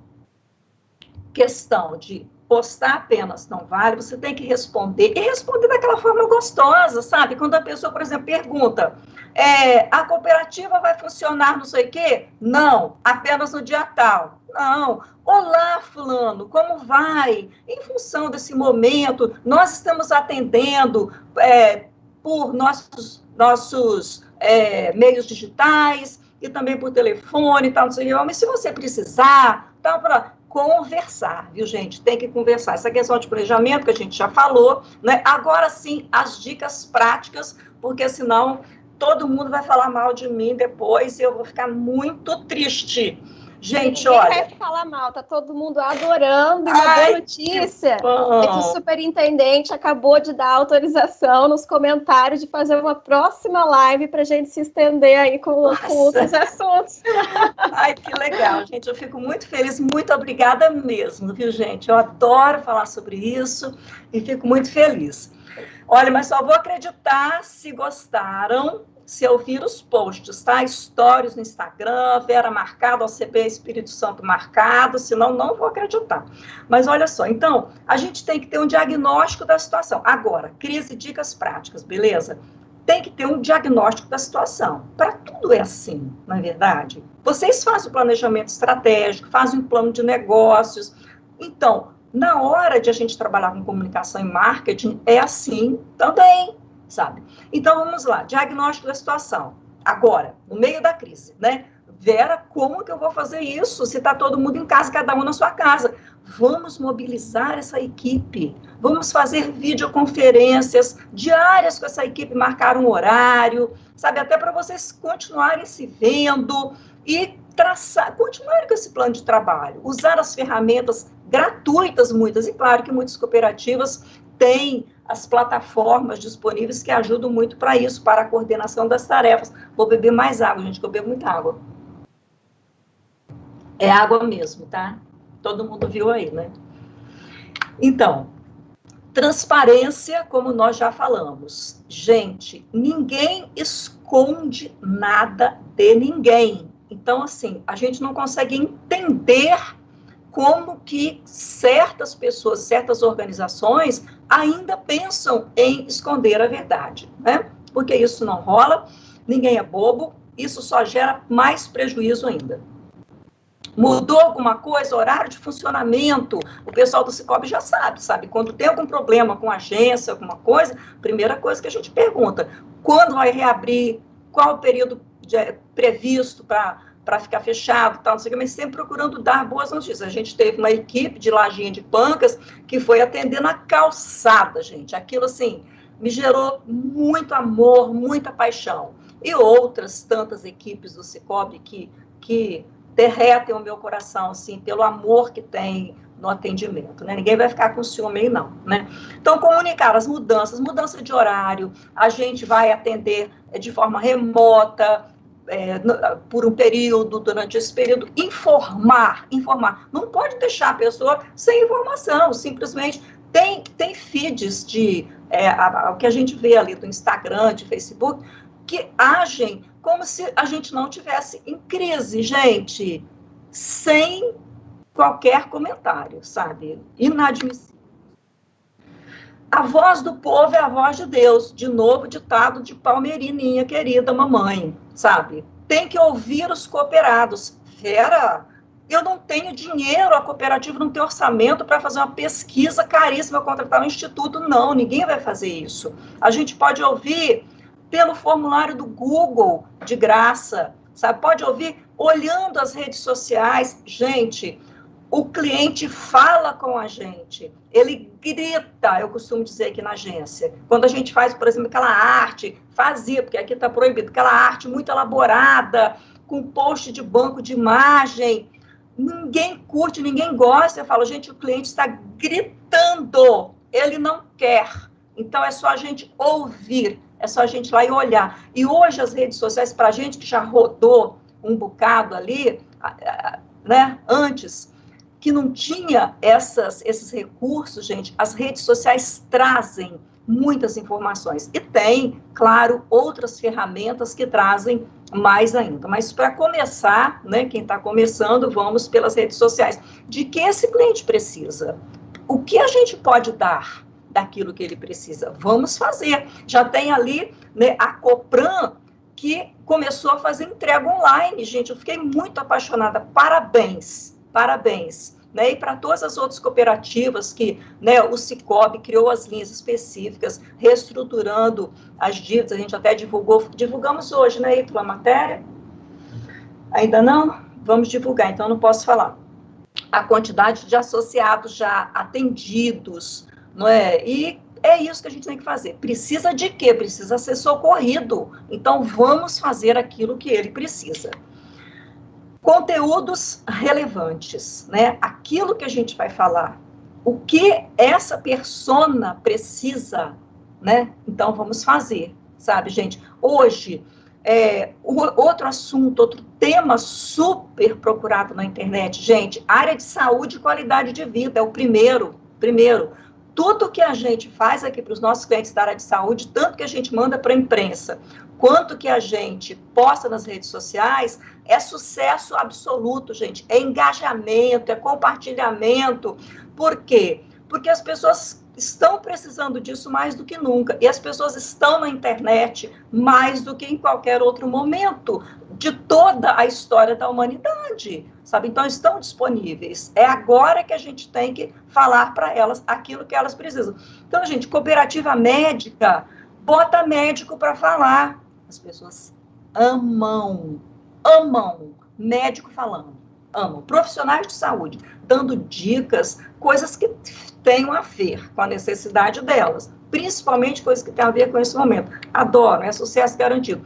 Speaker 2: questão de postar apenas não vale, você tem que responder, e responder daquela forma gostosa, sabe? Quando a pessoa, por exemplo, pergunta, a cooperativa vai funcionar não sei o quê? Não, apenas no dia tal. Não. Olá, fulano, como vai? Em função desse momento, nós estamos atendendo por nossos meios digitais e também por telefone e tal, não sei o quê. Mas se você precisar, tá, para conversar, viu, gente? Tem que conversar. Essa questão de planejamento que a gente já falou, né? Agora sim, as dicas práticas, porque senão todo mundo vai falar mal de mim depois e eu vou ficar muito triste. Gente,
Speaker 1: ninguém
Speaker 2: olha...
Speaker 1: vai falar mal, tá todo mundo adorando. E uma boa notícia é que o superintendente acabou de dar autorização nos comentários de fazer uma próxima live para a gente se estender aí com outros assuntos.
Speaker 2: Ai, que legal, gente. Eu fico muito feliz, muito obrigada mesmo, viu, gente? Eu adoro falar sobre isso e fico muito feliz. Olha, mas só vou acreditar se gostaram, se ouvir os posts, tá? Stories no Instagram, Vera marcado, OCP Espírito Santo marcado, senão não vou acreditar. Mas olha só, então, a gente tem que ter um diagnóstico da situação. Agora, crise, dicas práticas, beleza? Tem que ter um diagnóstico da situação. Para tudo é assim, não é verdade? Vocês fazem o planejamento estratégico, fazem um plano de negócios. Então, na hora de a gente trabalhar com comunicação e marketing, é assim também, sabe? Então, vamos lá, diagnóstico da situação. Agora, no meio da crise, né? Vera, como que eu vou fazer isso? Se está todo mundo em casa, cada um na sua casa. Vamos mobilizar essa equipe. Vamos fazer videoconferências diárias com essa equipe, marcar um horário, sabe? Até para vocês continuarem se vendo e continuarem com esse plano de trabalho. Usar as ferramentas gratuitas, muitas, e claro que muitas cooperativas têm as plataformas disponíveis que ajudam muito para isso, para a coordenação das tarefas. Vou beber mais água, gente, que eu bebo muita água. É água mesmo, tá? Todo mundo viu aí, né? Então, transparência, como nós já falamos. Gente, ninguém esconde nada de ninguém. Então, assim, a gente não consegue entender como que certas pessoas, certas organizações ainda pensam em esconder a verdade, né? Porque isso não rola, ninguém é bobo, isso só gera mais prejuízo ainda. Mudou alguma coisa, horário de funcionamento, o pessoal do Sicoob já sabe, quando tem algum problema com a agência, alguma coisa, primeira coisa que a gente pergunta, quando vai reabrir, qual o período previsto para ficar fechado, tal, não sei o que, mas sempre procurando dar boas notícias. A gente teve uma equipe de Lajinha de Pancas que foi atender na calçada, gente. Aquilo, assim, me gerou muito amor, muita paixão. E outras tantas equipes do Sicoob que derretem o meu coração, assim, pelo amor que tem no atendimento, né? Ninguém vai ficar com ciúme aí, não, né? Então, comunicar as mudanças, mudança de horário, a gente vai atender de forma remota, por um período, durante esse período, informar. Não pode deixar a pessoa sem informação, simplesmente tem feeds o que a gente vê ali do Instagram, de Facebook, que agem como se a gente não tivesse em crise, gente, sem qualquer comentário, sabe? Inadmissível. A voz do povo é a voz de Deus. De novo, ditado de Palmeirinha, querida mamãe, sabe? Tem que ouvir os cooperados. Fera, eu não tenho dinheiro, a cooperativa não tem orçamento para fazer uma pesquisa caríssima, contratar um instituto. Não, ninguém vai fazer isso. A gente pode ouvir pelo formulário do Google, de graça, sabe? Pode ouvir olhando as redes sociais. Gente, o cliente fala com a gente, ele grita, eu costumo dizer aqui na agência. Quando a gente faz, por exemplo, aquela arte, fazia, porque aqui está proibido, aquela arte muito elaborada, com post de banco de imagem, ninguém curte, ninguém gosta. Eu falo, gente, o cliente está gritando, ele não quer. Então, é só a gente ouvir, é só a gente ir lá e olhar. E hoje as redes sociais, para a gente que já rodou um bocado ali, né, antes, que não tinha esses recursos, gente, as redes sociais trazem muitas informações. E tem, claro, outras ferramentas que trazem mais ainda. Mas para começar, né, quem está começando, vamos pelas redes sociais. De que esse cliente precisa? O que a gente pode dar daquilo que ele precisa? Vamos fazer. Já tem ali, né, a Copran, que começou a fazer entrega online, gente. Eu fiquei muito apaixonada. Parabéns, parabéns. Né, e para todas as outras cooperativas que, né, o Sicob criou as linhas específicas, reestruturando as dívidas, a gente até divulgamos hoje, né, Ítalo, a matéria? Ainda não? Vamos divulgar, então não posso falar. A quantidade de associados já atendidos, não é? E é isso que a gente tem que fazer. Precisa de quê? Precisa ser socorrido. Então, vamos fazer aquilo que ele precisa. Conteúdos relevantes, né? Aquilo que a gente vai falar, o que essa persona precisa, né? Então, vamos fazer, sabe, gente? Hoje, outro assunto, outro tema super procurado na internet, gente, área de saúde e qualidade de vida, é o primeiro. Tudo que a gente faz aqui para os nossos clientes da área de saúde, tanto que a gente manda para a imprensa, quanto que a gente posta nas redes sociais, é sucesso absoluto, gente. É engajamento, é compartilhamento. Por quê? Porque as pessoas estão precisando disso mais do que nunca. E as pessoas estão na internet mais do que em qualquer outro momento de toda a história da humanidade, sabe? Então, estão disponíveis. É agora que a gente tem que falar para elas aquilo que elas precisam. Então, gente, cooperativa médica, bota médico para falar. As pessoas amam médico falando, amam. Profissionais de saúde, dando dicas, coisas que tenham a ver com a necessidade delas, principalmente coisas que têm a ver com esse momento. Adoro, é sucesso garantido.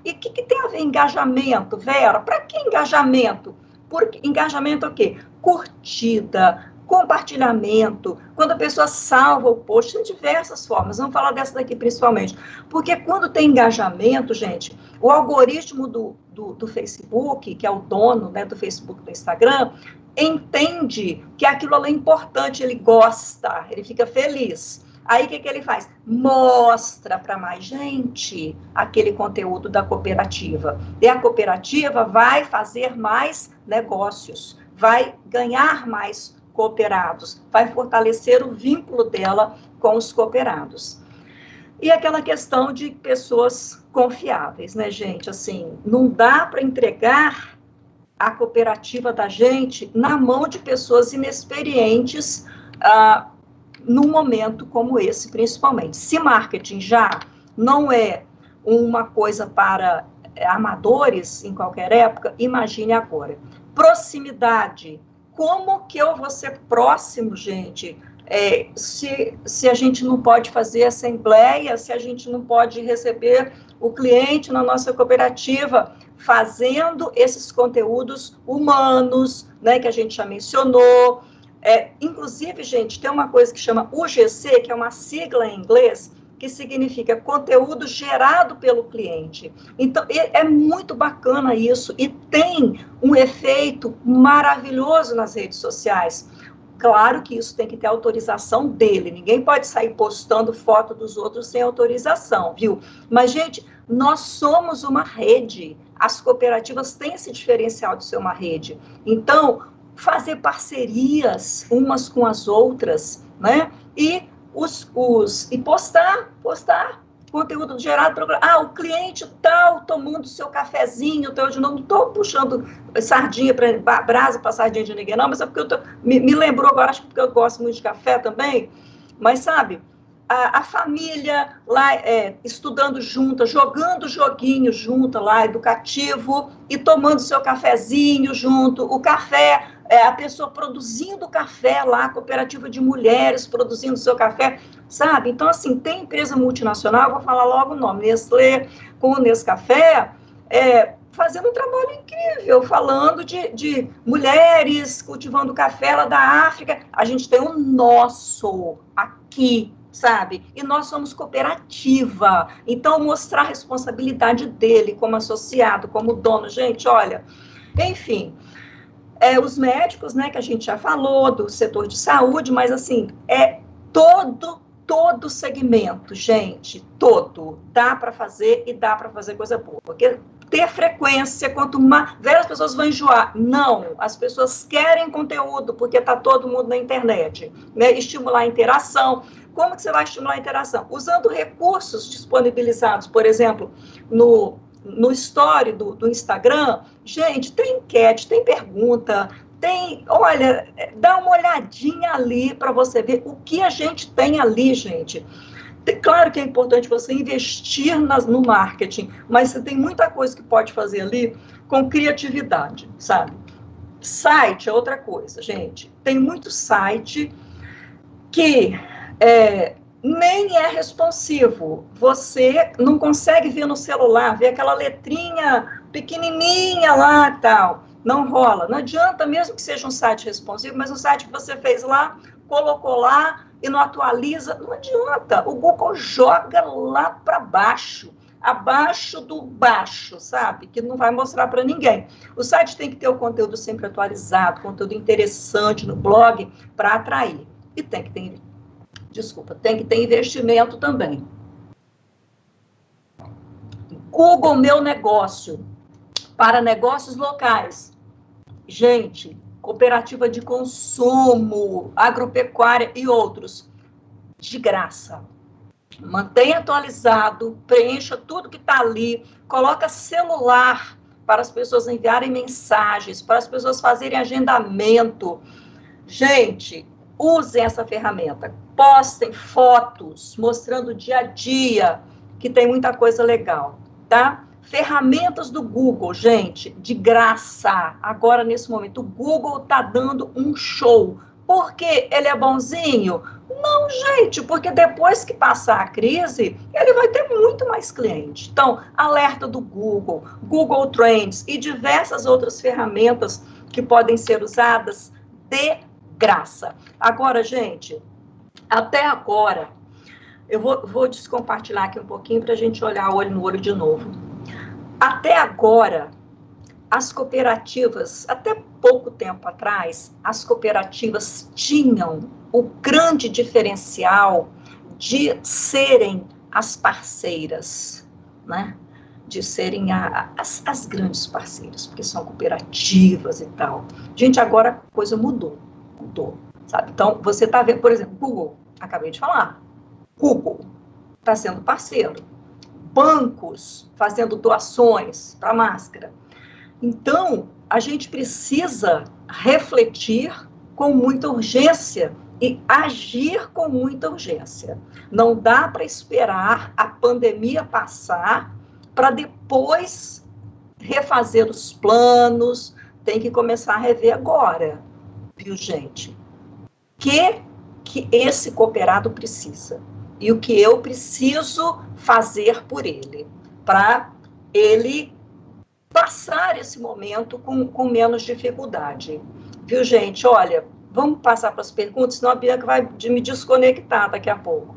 Speaker 2: E o que tem a ver engajamento, Vera? Para que engajamento? Porque engajamento é o quê? Curtida, compartilhamento, quando a pessoa salva o post, tem diversas formas, vamos falar dessa daqui principalmente, porque quando tem engajamento, gente, o algoritmo do Facebook, que é o dono, né, do Facebook, do Instagram, entende que aquilo ali é importante, ele gosta, ele fica feliz. Aí, o que ele faz? Mostra para mais gente aquele conteúdo da cooperativa. E a cooperativa vai fazer mais negócios, vai ganhar mais cooperados, vai fortalecer o vínculo dela com os cooperados. E aquela questão de pessoas confiáveis, né, gente? Assim, não dá para entregar a cooperativa da gente na mão de pessoas inexperientes, num momento como esse, principalmente. Se marketing já não é uma coisa para amadores em qualquer época, imagine agora. Proximidade. Como que eu vou ser próximo, gente? Se a gente não pode fazer assembleia, se a gente não pode receber o cliente na nossa cooperativa, fazendo esses conteúdos humanos, né, que a gente já mencionou. Inclusive, gente, tem uma coisa que chama UGC, que é uma sigla em inglês, que significa conteúdo gerado pelo cliente. Então, é muito bacana isso, e tem um efeito maravilhoso nas redes sociais. Claro que isso tem que ter autorização dele, ninguém pode sair postando foto dos outros sem autorização, viu? Mas, gente, nós somos uma rede, as cooperativas têm esse diferencial de ser uma rede. Então, fazer parcerias umas com as outras, né? E e postar conteúdo gerado para o cliente tal tomando seu cafezinho, eu não estou puxando sardinha para brasa para sardinha de ninguém, não, mas é porque me lembrou agora, acho que porque eu gosto muito de café também, mas sabe, a família lá estudando junta, jogando joguinho junto lá, educativo, e tomando seu cafezinho junto, o café, a pessoa produzindo café lá, cooperativa de mulheres produzindo seu café, sabe? Então, assim, tem empresa multinacional, vou falar logo o nome, Nestlé, com o Nescafé, fazendo um trabalho incrível, falando de mulheres cultivando café lá da África. A gente tem o nosso aqui, sabe? E nós somos cooperativa. Então, mostrar a responsabilidade dele como associado, como dono. Gente, olha, enfim, os médicos, né, que a gente já falou, do setor de saúde, mas, assim, todo segmento, gente, todo, dá para fazer e dá para fazer coisa boa, porque ter frequência, quanto mais, as pessoas vão enjoar, não, as pessoas querem conteúdo, porque está todo mundo na internet, né, estimular a interação. Como que você vai estimular a interação? Usando recursos disponibilizados, por exemplo, no story do Instagram, gente, tem enquete, tem pergunta, olha, dá uma olhadinha ali para você ver o que a gente tem ali, gente. Claro que é importante você investir no marketing, mas você tem muita coisa que pode fazer ali com criatividade, sabe? Site é outra coisa, gente. Tem muito site que nem é responsivo. Você não consegue ver no celular, ver aquela letrinha pequenininha lá e tal. Não rola. Não adianta, mesmo que seja um site responsivo, mas o site que você fez lá, colocou lá e não atualiza, não adianta. O Google joga lá para baixo, abaixo do baixo, sabe? Que não vai mostrar para ninguém. O site tem que ter o conteúdo sempre atualizado, conteúdo interessante no blog para atrair. E tem que ter investimento também. Google Meu Negócio, para negócios locais. Gente, cooperativa de consumo, agropecuária e outros, de graça. Mantenha atualizado, preencha tudo que está ali, coloca celular para as pessoas enviarem mensagens, para as pessoas fazerem agendamento. Gente, usem essa ferramenta, postem fotos mostrando o dia a dia, que tem muita coisa legal, tá? Ferramentas do Google, gente, de graça. Agora, nesse momento, o Google está dando um show. Por que ele é bonzinho? Não, gente, porque depois que passar a crise, ele vai ter muito mais cliente. Então, alerta do Google, Google Trends e diversas outras ferramentas que podem ser usadas de graça. Agora, gente, até agora, eu vou descompartilhar aqui um pouquinho para a gente olhar olho no olho de novo. Até agora, as cooperativas, até pouco tempo atrás, as cooperativas tinham o grande diferencial de serem as parceiras, né? De serem as grandes parceiras, porque são cooperativas e tal. Gente, agora a coisa mudou, sabe? Então, você está vendo, por exemplo, Google, acabei de falar, Google está sendo parceiro. Bancos fazendo doações para máscara. Então, a gente precisa refletir com muita urgência e agir com muita urgência. Não dá para esperar a pandemia passar para depois refazer os planos. Tem que começar a rever agora, viu, gente? Que esse cooperado precisa. E o que eu preciso fazer por ele, para ele passar esse momento com menos dificuldade. Viu, gente? Olha, vamos passar para as perguntas, senão a Bianca vai me desconectar daqui a pouco.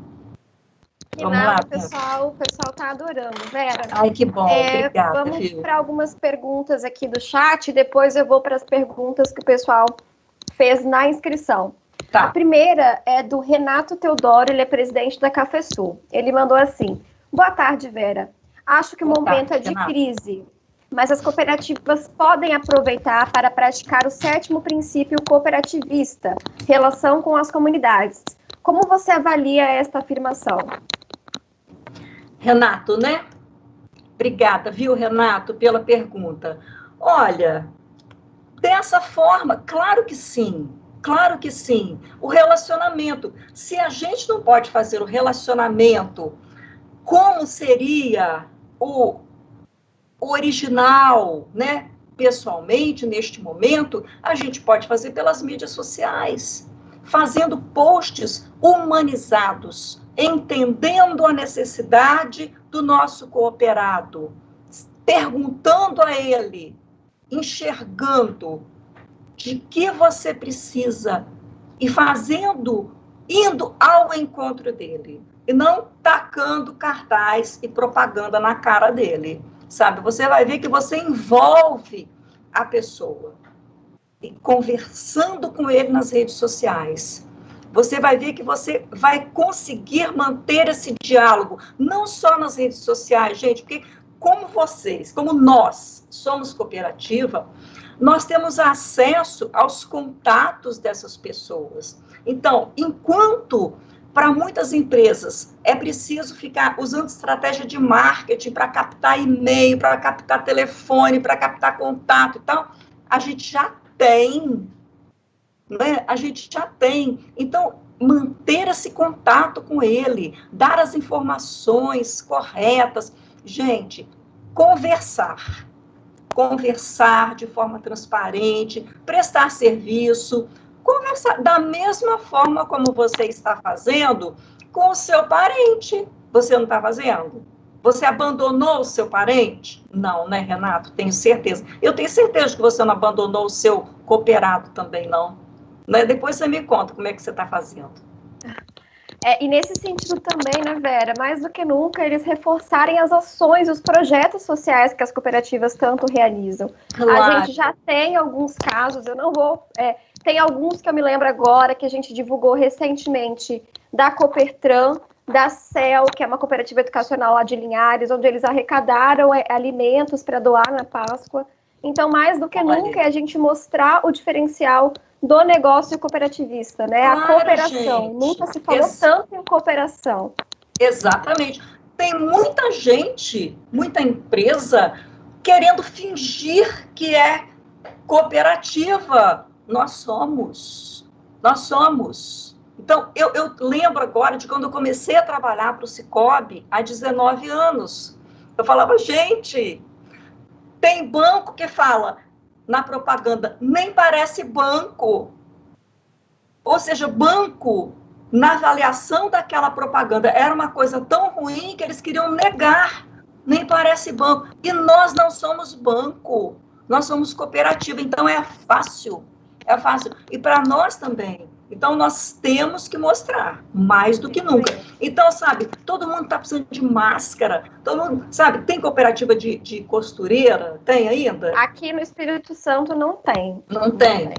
Speaker 1: Vamos lá, pessoal. O pessoal está adorando, Vera.
Speaker 2: Ai, que bom, obrigada.
Speaker 1: Vamos para algumas perguntas aqui do chat, depois eu vou para as perguntas que o pessoal fez na inscrição. Tá. A primeira é do Renato Teodoro, ele é presidente da Cafesul. Ele mandou assim: boa tarde, Vera. Acho que o momento é de crise, mas as cooperativas podem aproveitar para praticar o 7º princípio cooperativista, relação com as comunidades. Como você avalia esta afirmação?
Speaker 2: Renato, né? Obrigada, viu, Renato, pela pergunta. Olha, dessa forma, claro que sim. Claro que sim. O relacionamento. Se a gente não pode fazer o relacionamento como seria o original, né? Pessoalmente, neste momento, a gente pode fazer pelas mídias sociais, fazendo posts humanizados, entendendo a necessidade do nosso cooperado, perguntando a ele, enxergando de que você precisa e fazendo, indo ao encontro dele, e não tacando cartaz e propaganda na cara dele, sabe? Você vai ver que você envolve a pessoa, e conversando com ele nas redes sociais. Você vai ver que você vai conseguir manter esse diálogo, não só nas redes sociais, gente, porque como vocês, como nós somos cooperativa, nós temos acesso aos contatos dessas pessoas. Então, enquanto para muitas empresas é preciso ficar usando estratégia de marketing para captar e-mail, para captar telefone, para captar contato e tal, a gente já tem, né? A gente já tem. Então, manter esse contato com ele, dar as informações corretas. Gente, conversar de forma transparente, prestar serviço, conversar da mesma forma como você está fazendo com o seu parente. Você não está fazendo? Você abandonou o seu parente? Não, né, Renato? Tenho certeza. Eu tenho certeza que você não abandonou o seu cooperado também, não. Né? Depois você me conta como é que você está fazendo.
Speaker 1: E nesse sentido também, né, Vera, mais do que nunca, eles reforçarem as ações, os projetos sociais que as cooperativas tanto realizam. Claro. A gente já tem alguns casos, eu não vou... tem alguns que eu me lembro agora, que a gente divulgou recentemente, da Coopertran, da CEL, que é uma cooperativa educacional lá de Linhares, onde eles arrecadaram alimentos para doar na Páscoa. Então, mais do que nunca, é a gente mostrar o diferencial do negócio cooperativista, né? Claro, a cooperação. Gente. Nunca se falou tanto em cooperação.
Speaker 2: Exatamente. Tem muita gente, muita empresa querendo fingir que é cooperativa. Nós somos. Então, eu lembro agora de quando eu comecei a trabalhar para o Cicobi há 19 anos. Eu falava, gente, tem banco que fala na propaganda, nem parece banco. Ou seja, banco, na avaliação daquela propaganda, era uma coisa tão ruim que eles queriam negar. Nem parece banco. E nós não somos banco. Nós somos cooperativa. Então, é fácil. E para nós também. Então, nós temos que mostrar, mais do que nunca. Então, sabe, todo mundo está precisando de máscara. Todo mundo, sabe, tem cooperativa de costureira? Tem ainda?
Speaker 1: Aqui no Espírito Santo não tem.
Speaker 2: Não tem.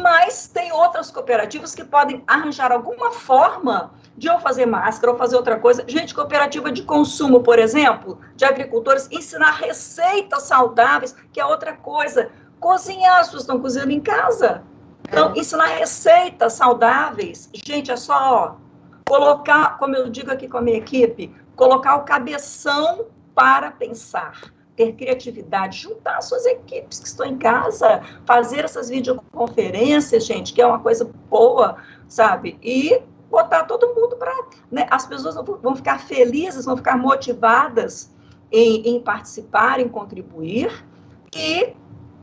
Speaker 2: Mas tem outras cooperativas que podem arranjar alguma forma de ou fazer máscara ou fazer outra coisa. Gente, cooperativa de consumo, por exemplo, de agricultores, ensinar receitas saudáveis, que é outra coisa. Cozinhar, as pessoas estão cozinhando em casa. Então, ensinar receitas saudáveis. Gente, é só colocar, como eu digo aqui com a minha equipe, colocar o cabeção para pensar. Ter criatividade, juntar suas equipes que estão em casa, fazer essas videoconferências, gente, que é uma coisa boa, sabe? E botar todo mundo para... Né? As pessoas vão ficar felizes, vão ficar motivadas em participar, em contribuir e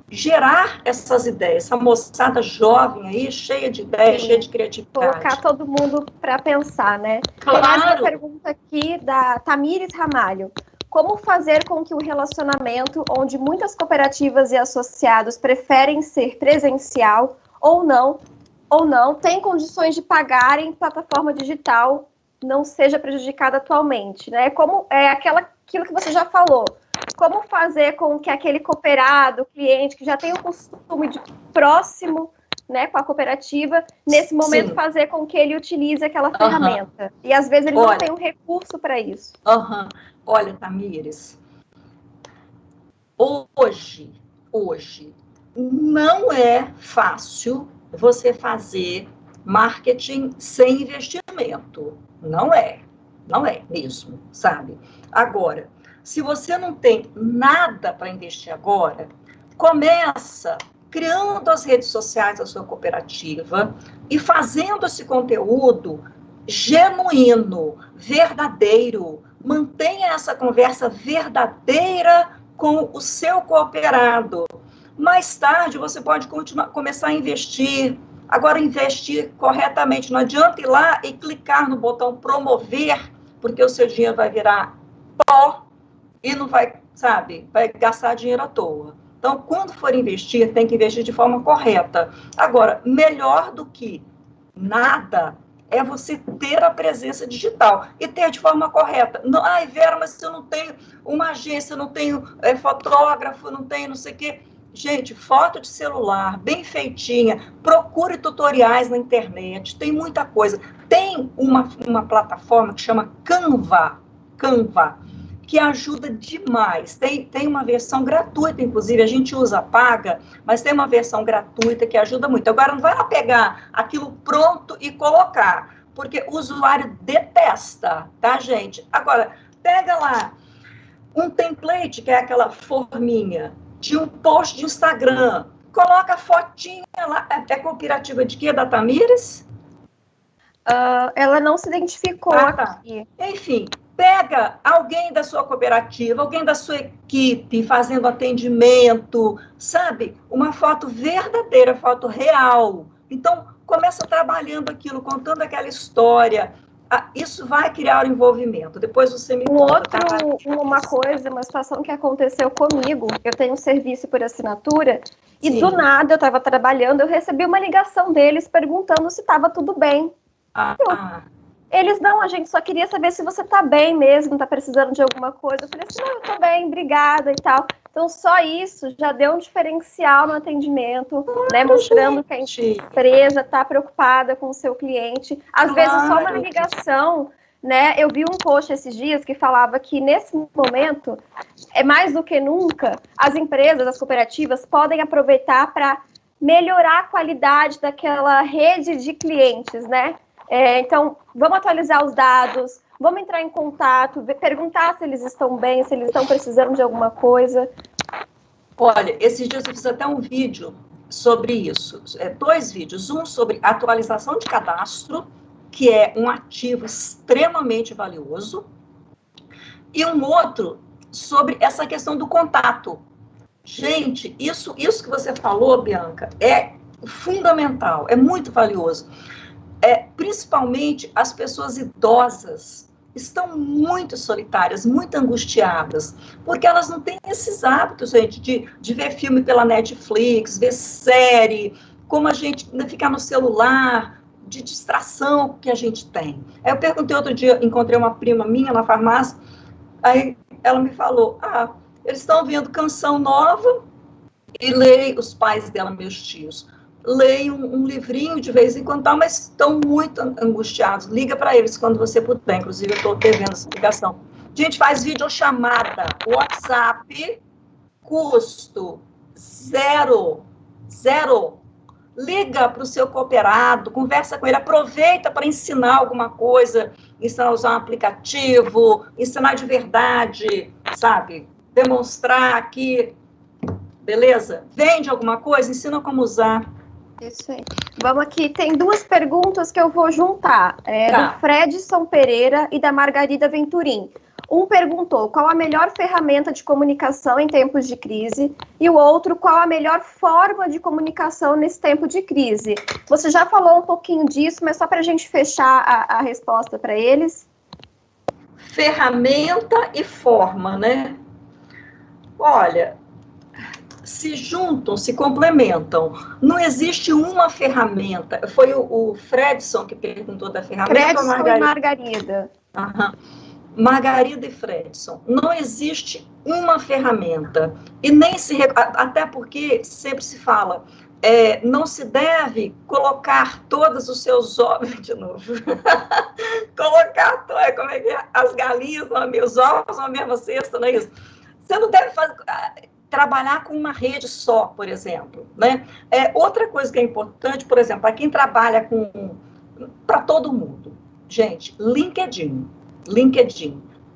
Speaker 2: gerar essas ideias. Essa moçada jovem aí, cheia de ideias, cheia de criatividade.
Speaker 1: Colocar todo mundo para pensar, né?
Speaker 2: Claro.
Speaker 1: Tem mais uma pergunta aqui da Tamires Ramalho. Como fazer com que o relacionamento, onde muitas cooperativas e associados preferem ser presencial ou não, tem condições de pagar em plataforma digital, não seja prejudicada atualmente, né? Como aquilo que você já falou. Como fazer com que aquele cooperado, cliente, que já tem o costume de próximo, né, com a cooperativa, nesse momento fazer com que ele utilize aquela ferramenta. E às vezes ele não tem um recurso para isso.
Speaker 2: Olha, Tamires, hoje não é fácil você fazer marketing sem investimento. Não é mesmo, sabe? Agora, se você não tem nada para investir agora, começa criando as redes sociais da sua cooperativa e fazendo esse conteúdo genuíno, verdadeiro. Mantenha essa conversa verdadeira com o seu cooperado. Mais tarde, você pode começar a investir. Agora, investir corretamente. Não adianta ir lá e clicar no botão promover, porque o seu dinheiro vai virar pó e não vai, sabe, vai gastar dinheiro à toa. Então, quando for investir, tem que investir de forma correta. Agora, melhor do que nada é você ter a presença digital e ter de forma correta. Não, ai, Vera, mas eu não tenho uma agência, eu não tenho fotógrafo, não tenho não sei o quê. Gente, foto de celular, bem feitinha, procure tutoriais na internet, tem muita coisa. Tem uma plataforma que chama Canva, que ajuda demais. Tem uma versão gratuita, inclusive, a gente usa paga, mas tem uma versão gratuita que ajuda muito. Agora, não vai lá pegar aquilo pronto e colocar, porque o usuário detesta, tá, gente? Agora, pega lá um template, que é aquela forminha, de um post de Instagram, coloca a fotinha lá. É cooperativa de quê, da Tamires?
Speaker 1: Ela não se identificou aqui.
Speaker 2: Enfim, pega alguém da sua cooperativa, alguém da sua equipe fazendo atendimento, sabe? Uma foto verdadeira, foto real. Então, começa trabalhando aquilo, contando aquela história. Isso vai criar o envolvimento. Depois você me conta.
Speaker 1: Uma situação que aconteceu comigo. Eu tenho um serviço por assinatura e
Speaker 2: Sim.
Speaker 1: Do nada eu estava trabalhando, eu recebi uma ligação deles perguntando se estava tudo bem. Eles, não, a gente só queria saber se você tá bem mesmo, tá precisando de alguma coisa. Eu falei assim, não, eu tô bem, obrigada e tal. Então, só isso já deu um diferencial no atendimento, né? Mostrando que a empresa tá preocupada com o seu cliente. Às vezes, só uma ligação, né? Eu vi um post esses dias que falava que, nesse momento, mais do que nunca, as empresas, as cooperativas, podem aproveitar para melhorar a qualidade daquela rede de clientes, né? Então, vamos atualizar os dados, vamos entrar em contato, perguntar se eles estão bem, se eles estão precisando de alguma coisa.
Speaker 2: Olha, esses dias eu fiz até um vídeo sobre isso, 2 vídeos, um sobre atualização de cadastro, que é um ativo extremamente valioso, e um outro sobre essa questão do contato. Gente, isso que você falou, Bianca, é fundamental, é muito valioso. Principalmente as pessoas idosas estão muito solitárias, muito angustiadas, porque elas não têm esses hábitos, gente, de ver filme pela Netflix, ver série, como a gente ficar no celular, de distração que a gente tem. Aí eu perguntei outro dia, encontrei uma prima minha na farmácia, aí ela me falou, eles estão vendo Canção Nova e leem, os pais dela, meus tios, leem um livrinho de vez em quando, mas estão muito angustiados. Liga para eles quando você puder. Inclusive, eu estou devendo essa ligação. A gente faz videochamada, WhatsApp, custo zero. Liga para o seu cooperado, conversa com ele, aproveita para ensinar alguma coisa, ensinar a usar um aplicativo, ensinar de verdade, sabe? Demonstrar que, beleza? Vende alguma coisa, ensina como usar.
Speaker 1: Isso aí. Vamos aqui, tem 2 perguntas que eu vou juntar, do Fredson Pereira e da Margarida Venturim. Um perguntou qual a melhor ferramenta de comunicação em tempos de crise e o outro qual a melhor forma de comunicação nesse tempo de crise. Você já falou um pouquinho disso, mas só para a gente fechar a resposta para eles.
Speaker 2: Ferramenta e forma, né? Olha, se juntam, se complementam. Não existe uma ferramenta. Foi o Fredson que perguntou da ferramenta.
Speaker 1: Fredson e Margarida.
Speaker 2: Margarida e Fredson. Não existe uma ferramenta. E nem se... Até porque sempre se fala, não se deve colocar todos os seus ovos... De novo. Colocar, como é que é? As galinhas, os ovos na mesma cesta, não é isso? Você não deve fazer... trabalhar com uma rede só, por exemplo, né? Outra coisa que é importante, por exemplo, para quem trabalha para todo mundo, gente, LinkedIn,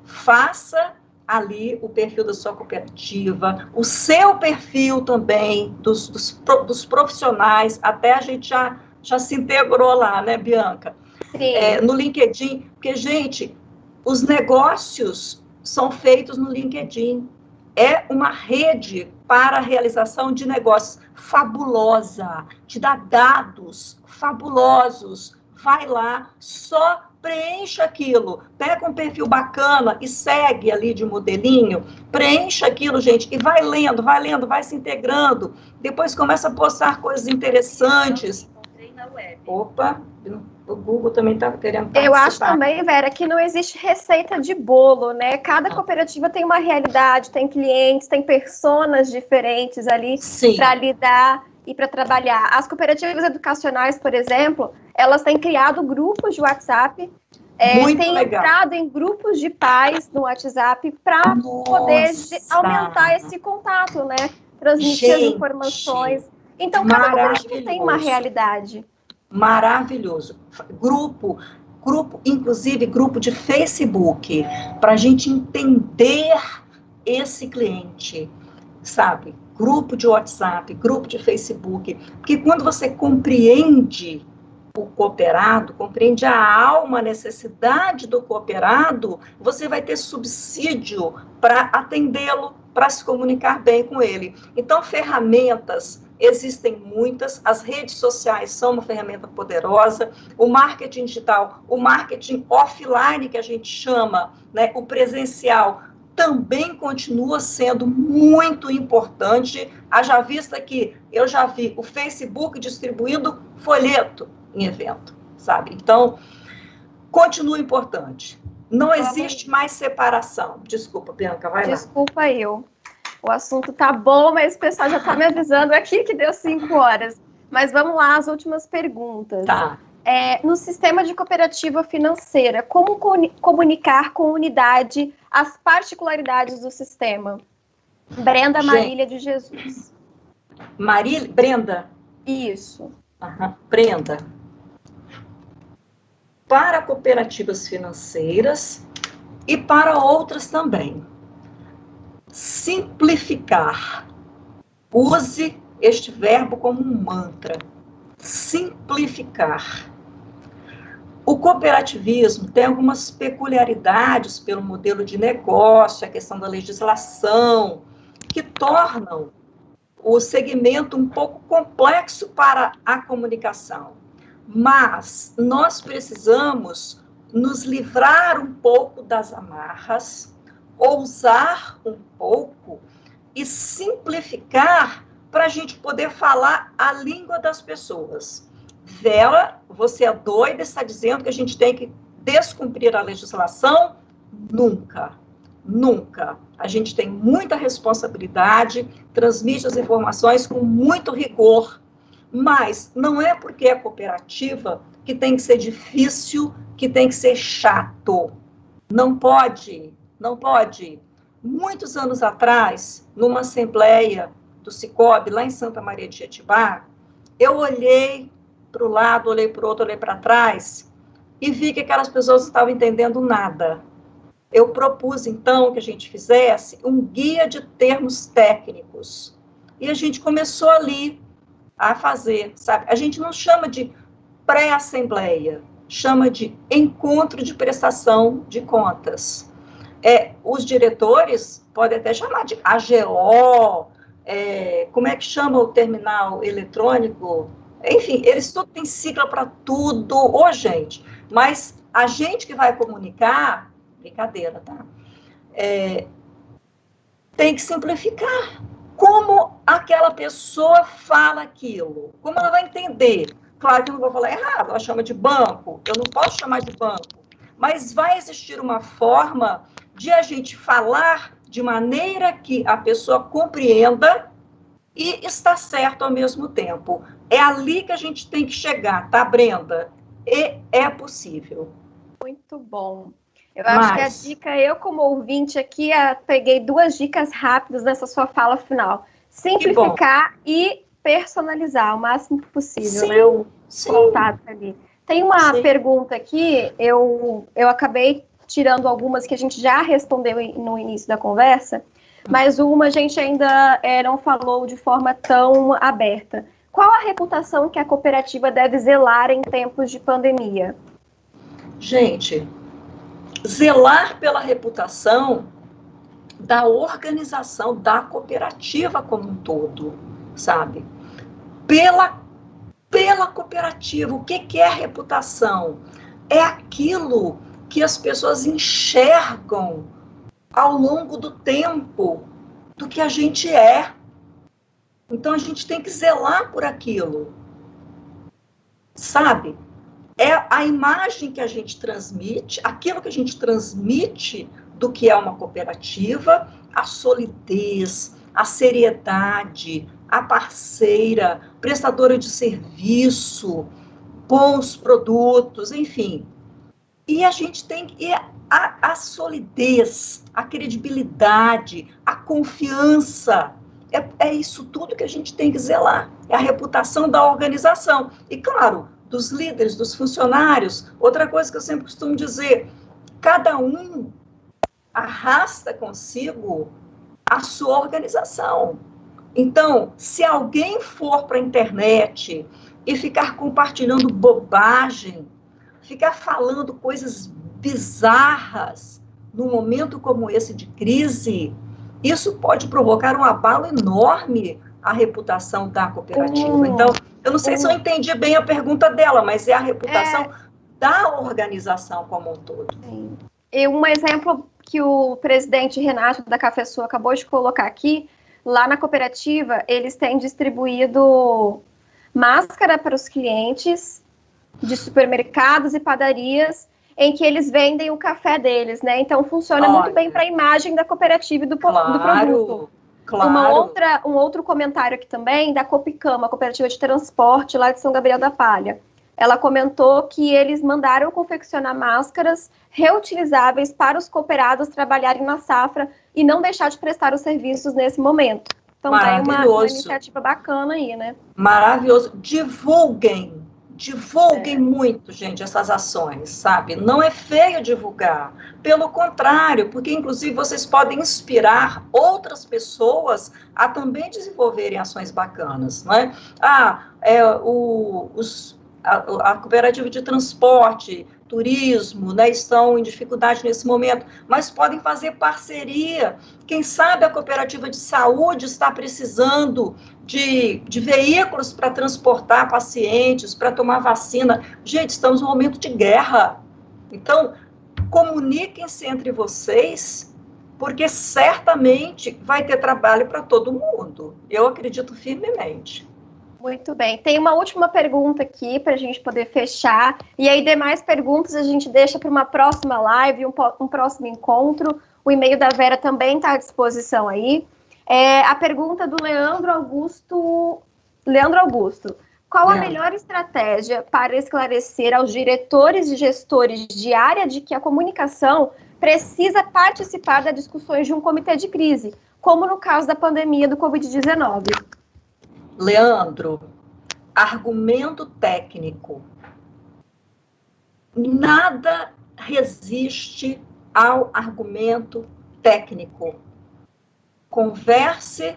Speaker 2: faça ali o perfil da sua cooperativa, o seu perfil também, dos profissionais, até a gente já se integrou lá, né, Bianca?
Speaker 1: Sim.
Speaker 2: No LinkedIn, porque, gente, os negócios são feitos no LinkedIn. É uma rede para a realização de negócios fabulosa, te dá dados fabulosos. Vai lá, só preencha aquilo, pega um perfil bacana e segue ali de modelinho, preencha aquilo, gente, e vai lendo, vai se integrando. Depois começa a postar coisas interessantes.
Speaker 1: Encontrei na web.
Speaker 2: Opa, o Google também está querendo participar.
Speaker 1: Eu acho também, Vera, que não existe receita de bolo, né? Cada cooperativa tem uma realidade, tem clientes, tem personas diferentes ali para lidar e para trabalhar. As cooperativas educacionais, por exemplo, elas têm criado grupos de WhatsApp, têm entrado em grupos de pais no WhatsApp para poder aumentar esse contato, né? Transmitir as informações. Então, cada cooperativa tem uma realidade.
Speaker 2: Maravilhoso. Grupo, inclusive grupo de Facebook, para a gente entender esse cliente, sabe? Grupo de WhatsApp, grupo de Facebook, porque quando você compreende o cooperado, compreende a alma, a necessidade do cooperado, você vai ter subsídio para atendê-lo, para se comunicar bem com ele. Então, ferramentas existem muitas, as redes sociais são uma ferramenta poderosa, o marketing digital, o marketing offline, que a gente chama, né, o presencial, também continua sendo muito importante. Haja vista que eu já vi o Facebook distribuindo folheto em evento, sabe? Então, continua importante. Não existe mais separação. Desculpa, Bianca, vai lá.
Speaker 1: Desculpa eu. O assunto tá bom, mas o pessoal já tá me avisando aqui que deu 5 horas. Mas vamos lá, as últimas perguntas.
Speaker 2: Tá.
Speaker 1: No sistema de cooperativa financeira, como comunicar com unidade as particularidades do sistema? Brenda Marília de Jesus.
Speaker 2: Brenda?
Speaker 1: Isso.
Speaker 2: Brenda. Para cooperativas financeiras e para outras também. Simplificar. Use este verbo como um mantra. Simplificar. O cooperativismo tem algumas peculiaridades pelo modelo de negócio, a questão da legislação, que tornam o segmento um pouco complexo para a comunicação. Mas nós precisamos nos livrar um pouco das amarras, ousar um pouco e simplificar para a gente poder falar a língua das pessoas. Vera, você é doida, está dizendo que a gente tem que descumprir a legislação? Nunca, nunca. A gente tem muita responsabilidade, transmite as informações com muito rigor, mas não é porque é cooperativa que tem que ser difícil, que tem que ser chato. Não pode, não pode. Muitos anos atrás, numa assembleia do Cicobi, lá em Santa Maria de Jetibá, eu olhei para o lado, olhei para o outro, olhei para trás, e vi que aquelas pessoas não estavam entendendo nada. Eu propus, então, que a gente fizesse um guia de termos técnicos. E a gente começou ali a fazer, sabe? A gente não chama de pré-assembleia, chama de encontro de prestação de contas. Os diretores podem até chamar de AGO, como é que chama o terminal eletrônico? Enfim, eles tudo têm sigla para tudo, gente. Mas a gente que vai comunicar, brincadeira, tá? Tem que simplificar. Como aquela pessoa fala aquilo? Como ela vai entender? Claro que eu não vou falar errado, ela chama de banco, eu não posso chamar de banco. Mas vai existir uma forma de a gente falar de maneira que a pessoa compreenda e está certo ao mesmo tempo. É ali que a gente tem que chegar, tá, Brenda? E é possível.
Speaker 1: Muito bom. Eu acho que a dica, eu como ouvinte aqui, peguei 2 dicas rápidas nessa sua fala final. Simplificar e personalizar o máximo possível, né? O contato ali. Tem uma pergunta aqui, eu acabei tirando algumas que a gente já respondeu no início da conversa, mas uma a gente ainda não falou de forma tão aberta. Qual a reputação que a cooperativa deve zelar em tempos de pandemia?
Speaker 2: Gente, zelar pela reputação da organização, da cooperativa como um todo, sabe? Pela cooperativa, o que é reputação? É aquilo que as pessoas enxergam ao longo do tempo do que a gente é. Então, a gente tem que zelar por aquilo, sabe? É a imagem que a gente transmite, aquilo que a gente transmite do que é uma cooperativa, a solidez, a seriedade, a parceira, prestadora de serviço, bons produtos, enfim. E a gente tem a solidez, a credibilidade, a confiança. É isso tudo que a gente tem que zelar. É a reputação da organização. E, claro, dos líderes, dos funcionários. Outra coisa que eu sempre costumo dizer, cada um arrasta consigo a sua organização. Então, se alguém for para a internet e ficar compartilhando bobagem, ficar falando coisas bizarras num momento como esse de crise, isso pode provocar um abalo enorme à reputação da cooperativa. Então, eu não sei se eu entendi bem a pergunta dela, mas é a reputação da organização como um todo.
Speaker 1: Sim. E um exemplo que o presidente Renato da Cafesul acabou de colocar aqui, lá na cooperativa, eles têm distribuído máscara para os clientes de supermercados e padarias, em que eles vendem o café deles, né? Então, funciona muito bem para a imagem da cooperativa e do produto.
Speaker 2: Claro.
Speaker 1: Um outro comentário aqui também, da Copicama, a cooperativa de transporte lá de São Gabriel da Palha. Ela comentou que eles mandaram confeccionar máscaras reutilizáveis para os cooperados trabalharem na safra e não deixar de prestar os serviços nesse momento. Então, tem uma iniciativa bacana aí, né?
Speaker 2: Maravilhoso. Divulguem muito, gente, essas ações, sabe? Não é feio divulgar. Pelo contrário, porque, inclusive, vocês podem inspirar outras pessoas a também desenvolverem ações bacanas, não é? A cooperativa de transporte, turismo, né, estão em dificuldade nesse momento, mas podem fazer parceria. Quem sabe a cooperativa de saúde está precisando de veículos para transportar pacientes, para tomar vacina. Gente, estamos num momento de guerra. Então, comuniquem-se entre vocês, porque certamente vai ter trabalho para todo mundo. Eu acredito firmemente.
Speaker 1: Muito bem. Tem uma última pergunta aqui para a gente poder fechar. E aí, demais perguntas a gente deixa para uma próxima live, um próximo encontro. O e-mail da Vera também está à disposição aí. A pergunta do Leandro Augusto. Qual a melhor estratégia para esclarecer aos diretores e gestores de área de que a comunicação precisa participar das discussões de um comitê de crise, como no caso da pandemia do Covid-19?
Speaker 2: Leandro, argumento técnico. Nada resiste ao argumento técnico. Converse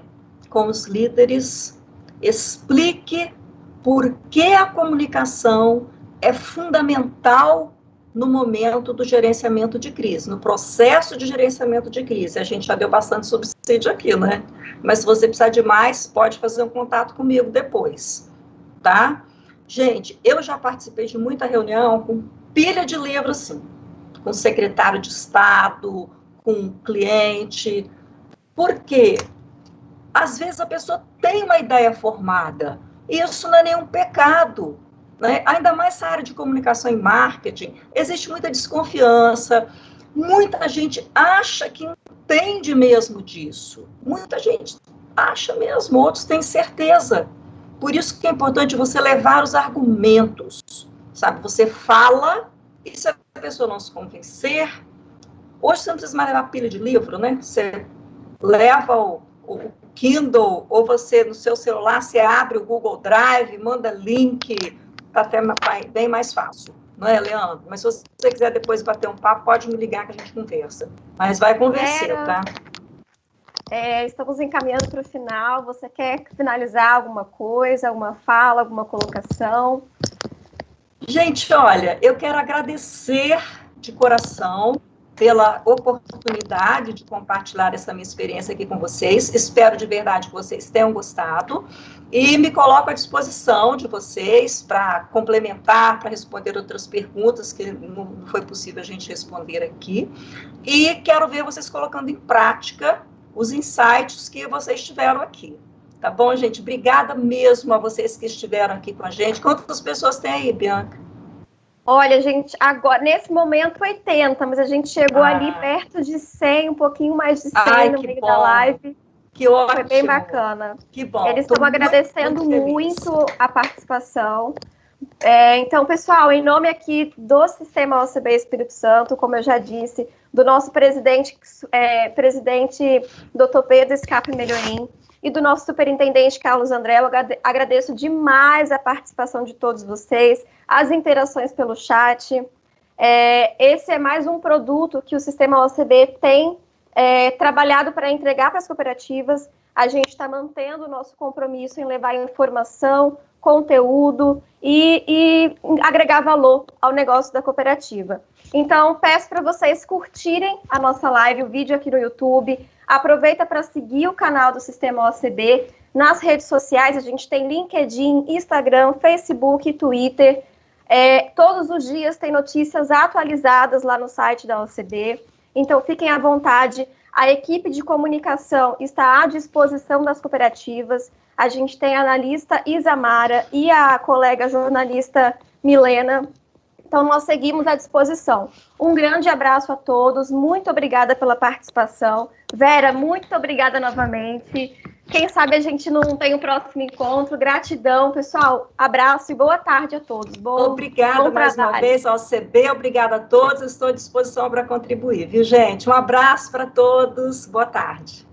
Speaker 2: com os líderes, explique por que a comunicação é fundamental no momento do gerenciamento de crise, no processo de gerenciamento de crise. A gente já deu bastante subsídio aqui, né? Mas se você precisar de mais, pode fazer um contato comigo depois, tá? Gente, eu já participei de muita reunião com pilha de livros, assim, com secretário de Estado, com cliente. Por quê? Às vezes a pessoa tem uma ideia formada, e isso não é nenhum pecado, né? Ainda mais essa área de comunicação e marketing, existe muita desconfiança, muita gente acha que entende mesmo disso, muita gente acha mesmo, outros têm certeza. Por isso que é importante você levar os argumentos, sabe? Você fala, e se a pessoa não se convencer, Hoje você não precisa mais levar pilha de livro, né? Você leva o Kindle, ou você, no seu celular, você abre o Google Drive, manda link, tá até bem mais fácil. Não é, Leandro? Mas se você quiser depois bater um papo, pode me ligar que a gente conversa. Mas vai convencer, tá?
Speaker 1: Estamos encaminhando para o final. Você quer finalizar alguma coisa, alguma fala, alguma colocação?
Speaker 2: Gente, olha, eu quero agradecer de coração pela oportunidade de compartilhar essa minha experiência aqui com vocês. Espero de verdade que vocês tenham gostado e me coloco à disposição de vocês para complementar, para responder outras perguntas que não foi possível a gente responder aqui. E quero ver vocês colocando em prática os insights que vocês tiveram aqui. Tá bom, gente? Obrigada mesmo a vocês que estiveram aqui com a gente. Quantas pessoas tem aí, Bianca?
Speaker 1: Olha, gente, agora, nesse momento 80, mas a gente chegou ali perto de 100, um pouquinho mais de 100 no meio da live.
Speaker 2: Que ótimo.
Speaker 1: Foi bem bacana.
Speaker 2: Que bom.
Speaker 1: Eles estão agradecendo muito a participação. Então, pessoal, em nome aqui do Sistema OCB Espírito Santo, como eu já disse, do nosso presidente Dr. Pedro Scape Melhorim, e do nosso superintendente Carlos André, eu agradeço demais a participação de todos vocês, as interações pelo chat. Esse é mais um produto que o Sistema OCB tem trabalhado para entregar para as cooperativas. A gente está mantendo o nosso compromisso em levar informação, conteúdo e agregar valor ao negócio da cooperativa. Então, peço para vocês curtirem a nossa live, o vídeo aqui no YouTube. Aproveita para seguir o canal do Sistema OCB nas redes sociais. A gente tem LinkedIn, Instagram, Facebook e Twitter. Todos os dias tem notícias atualizadas lá no site da OCB. Então, fiquem à vontade. A equipe de comunicação está à disposição das cooperativas. A gente tem a analista Isamara e a colega jornalista Milena. Então, nós seguimos à disposição. Um grande abraço a todos. Muito obrigada pela participação. Vera, muito obrigada novamente. Quem sabe a gente não tem um próximo encontro. Gratidão, pessoal. Abraço e boa tarde a todos.
Speaker 2: Obrigada mais uma vez ao OCB. Obrigada a todos. Estou à disposição para contribuir, viu, gente? Um abraço para todos. Boa tarde.